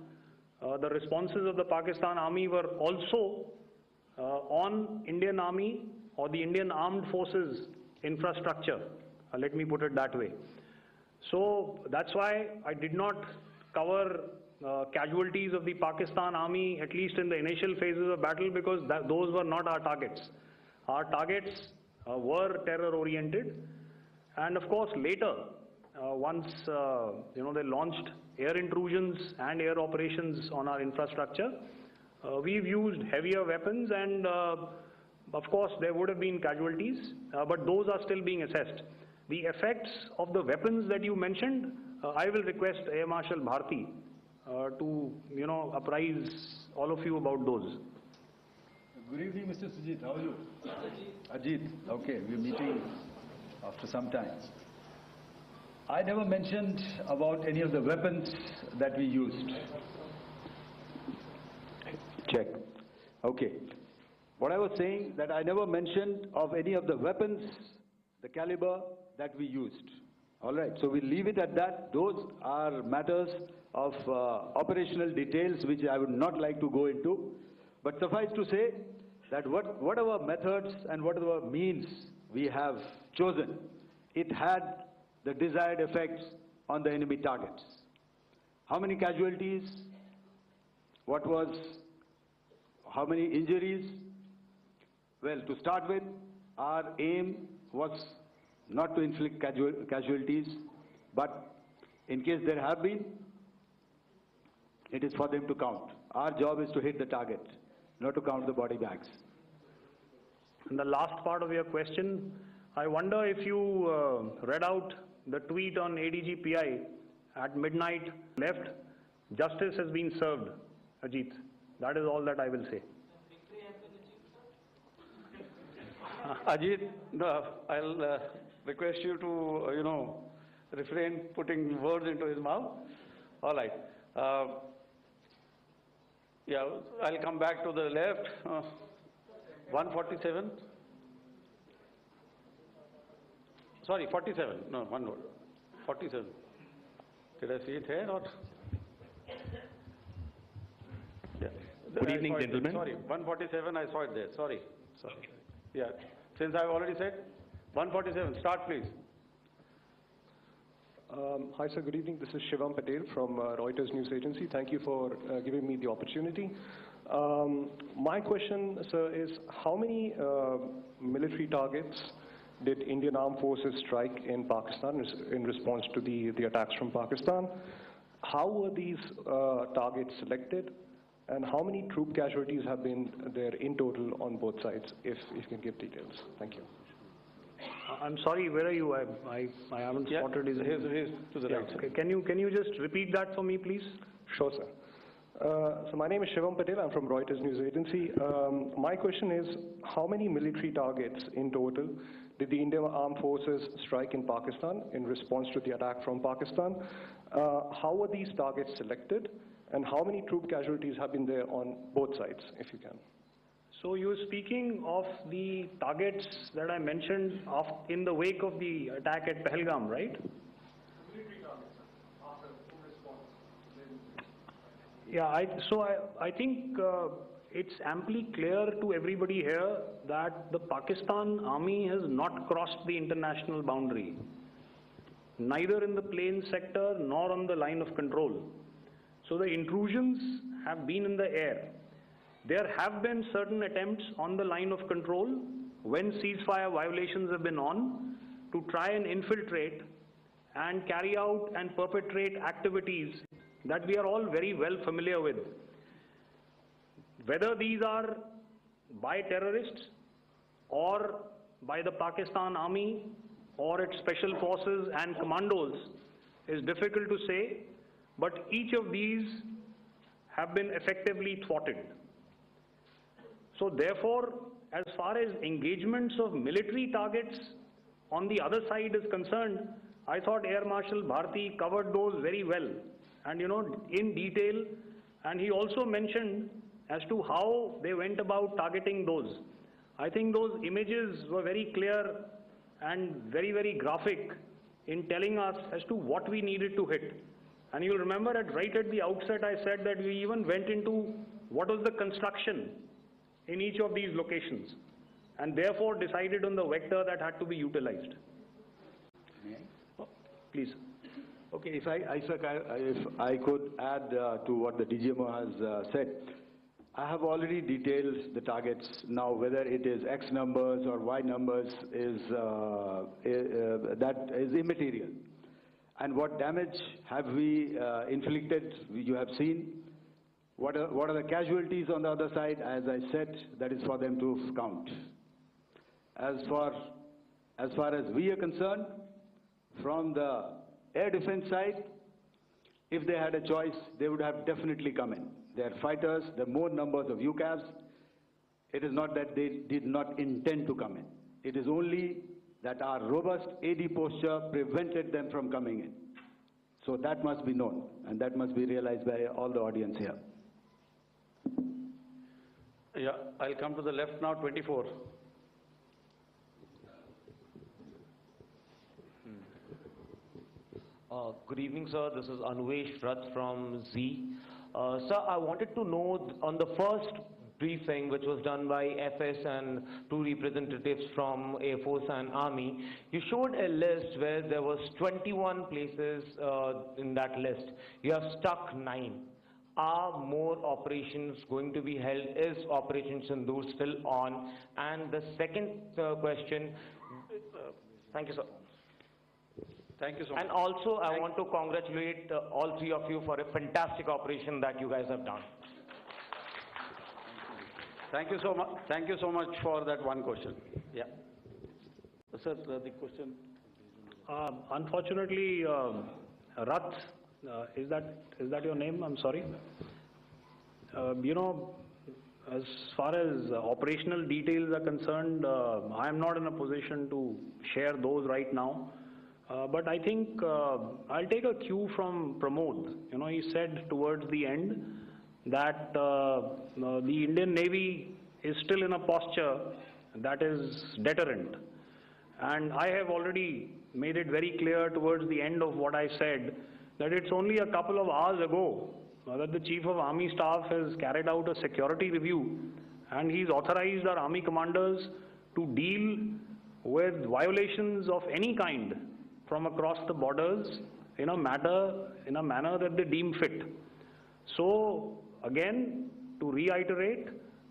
the responses of the Pakistan Army were also on Indian Army or the Indian Armed Forces infrastructure. Let me put it that way. So that's why I did not cover casualties of the Pakistan Army, at least in the initial phases of battle, because those were not our targets. Our targets were terror-oriented, and of course later, once they launched air intrusions and air operations on our infrastructure, we've used heavier weapons, and Of course, there would have been casualties, but those are still being assessed. The effects of the weapons that you mentioned, I will request Air Marshal Bharti to, apprise all of you about those. Good evening, Mr. Sujit. How are you? Ajit. Okay, we're meeting after some time. I never mentioned about any of the weapons that we used. Check. Okay. What I was saying that I never mentioned of any of the weapons, the caliber that we used. All right. So we leave it at that. Those are matters of operational details which I would not like to go into. But suffice to say that whatever methods and whatever means we have chosen, it had the desired effects on the enemy targets. How many casualties? How many injuries? Well, to start with, our aim was not to inflict casualties, but in case there have been, it is for them to count. Our job is to hit the target, not to count the body bags. And the last part of your question, I wonder if you read out the tweet on ADG PI at midnight left, justice has been served, Ajit. That is all that I will say. Ajit, I'll request you to, refrain putting words into his mouth. All right. Yeah, I'll come back to the left. 147. Sorry, 47. No, one word. 47. Did I see it here or? Yeah. Good evening, gentlemen. Sorry, 147. I saw it there. Sorry. Yeah. Since I've already said 147. Start, please. Hi, sir. Good evening. This is Shivam Patel from Reuters News Agency. Thank you for giving me the opportunity. My question, sir, is how many military targets did Indian Armed Forces strike in Pakistan in response to the attacks from Pakistan? How were these targets selected? And how many troop casualties have been there in total on both sides, if you can give details? Thank you. I'm sorry, where are you? I haven't spotted his name. Here's to the right. Okay. Can you just repeat that for me, please? Sure, sir. So my name is Shivam Patel. I'm from Reuters News Agency. My question is, how many military targets in total did the Indian Armed Forces strike in Pakistan in response to the attack from Pakistan? How were these targets selected? And how many troop casualties have been there on both sides, if you can? So you're speaking of the targets that I mentioned in the wake of the attack at Pahalgam, right? Military targets, after response. Yeah, I think it's amply clear to everybody here that the Pakistan army has not crossed the international boundary, neither in the plain sector nor on the line of control. So the intrusions have been in the air. There have been certain attempts on the line of control when ceasefire violations have been on to try and infiltrate and carry out and perpetrate activities that we are all very well familiar with. Whether these are by terrorists or by the Pakistan army or its special forces and commandos is difficult to say, but each of these have been effectively thwarted. So therefore, as far as engagements of military targets on the other side is concerned, I thought Air Marshal Bharti covered those very well and in detail, and he also mentioned as to how they went about targeting those. I think those images were very clear and very, very graphic in telling us as to what we needed to hit. And you'll remember that right at the outset I said that we even went into what was the construction in each of these locations and therefore decided on the vector that had to be utilized. Please. Okay, if I could add to what the DGMO has said. I have already detailed the targets. Now, whether it is X numbers or Y numbers that is immaterial. And what damage have we inflicted, you have seen. What are the casualties on the other side? As I said, that is for them to count. as far as we are concerned, from the air defense side, if they had a choice, they would have definitely come in. They are fighters, there are more numbers of UCAVs. It is not that they did not intend to come in. It is only that our robust AD posture prevented them from coming in. So that must be known, and that must be realized by all the audience here. Yeah, I'll come to the left now, 24. Good evening, sir. This is Anuvesh Rath from Z. Sir, I wanted to know on the first briefing, which was done by FS and two representatives from Air Force and Army, you showed a list where there was 21 places in that list. You have stuck 9. Are more operations going to be held? Is Operation Sindoor still on? And the second question, thank you, sir. Thank you so much. And also, I want to congratulate all three of you for a fantastic operation that you guys have done. Thank you so much. Thank you so much for that one question. Yeah. Sir, the question. Unfortunately, Rath, is that your name? I'm sorry. You know, as far as operational details are concerned, I am not in a position to share those right now. But I think I'll take a cue from Pramod. You know, he said towards the end that the Indian Navy is still in a posture that is deterrent. And I have already made it very clear towards the end of what I said that it's only a couple of hours ago that the Chief of Army Staff has carried out a security review, and he's authorized our Army commanders to deal with violations of any kind from across the borders in a manner that they deem fit. So again, to reiterate,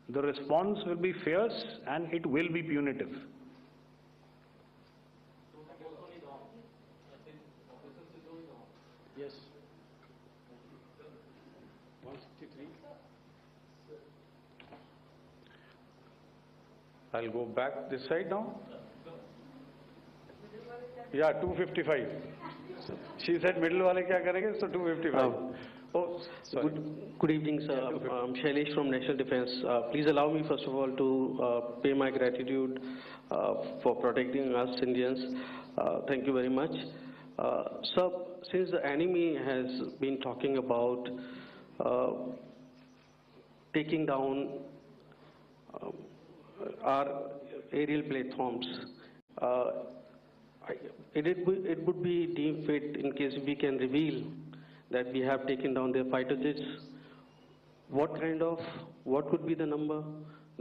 the response will be fierce and it will be punitive. Yes. 163. I'll go back this side now. Yeah, 255. She said middle wale kya karenge, so 255. Oh, sorry. Good evening, sir. I'm Shailesh from National Defense. Please allow me, first of all, to pay my gratitude for protecting us Indians. Thank you very much. Sir, since the enemy has been talking about taking down our aerial platforms, it would be deemed fit in case we can reveal that we have taken down their fighter jets. What could be the number?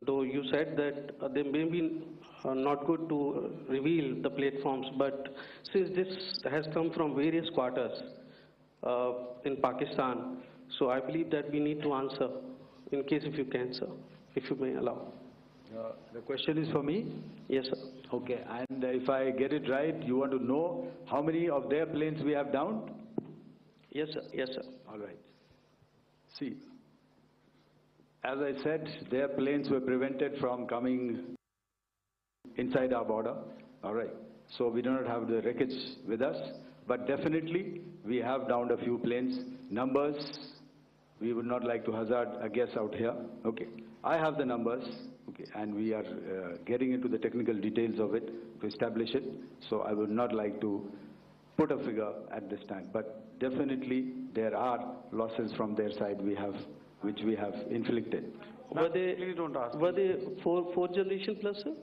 Though you said that they may be not good to reveal the platforms, but since this has come from various quarters in Pakistan, so I believe that we need to answer, in case if you can, sir, if you may allow. The question is for me? Yes, sir. Okay, and if I get it right, you want to know how many of their planes we have downed? Yes, sir. Yes, sir. All right. See, as I said, their planes were prevented from coming inside our border. All right. So we do not have the wreckage with us, but definitely we have downed a few planes. Numbers, we would not like to hazard a guess out here. Okay. I have the numbers. Okay, and we are getting into the technical details of it to establish it. So I would not like to put a figure at this time, but definitely there are losses from their side which we have inflicted. Were they 4th generation plus, sir?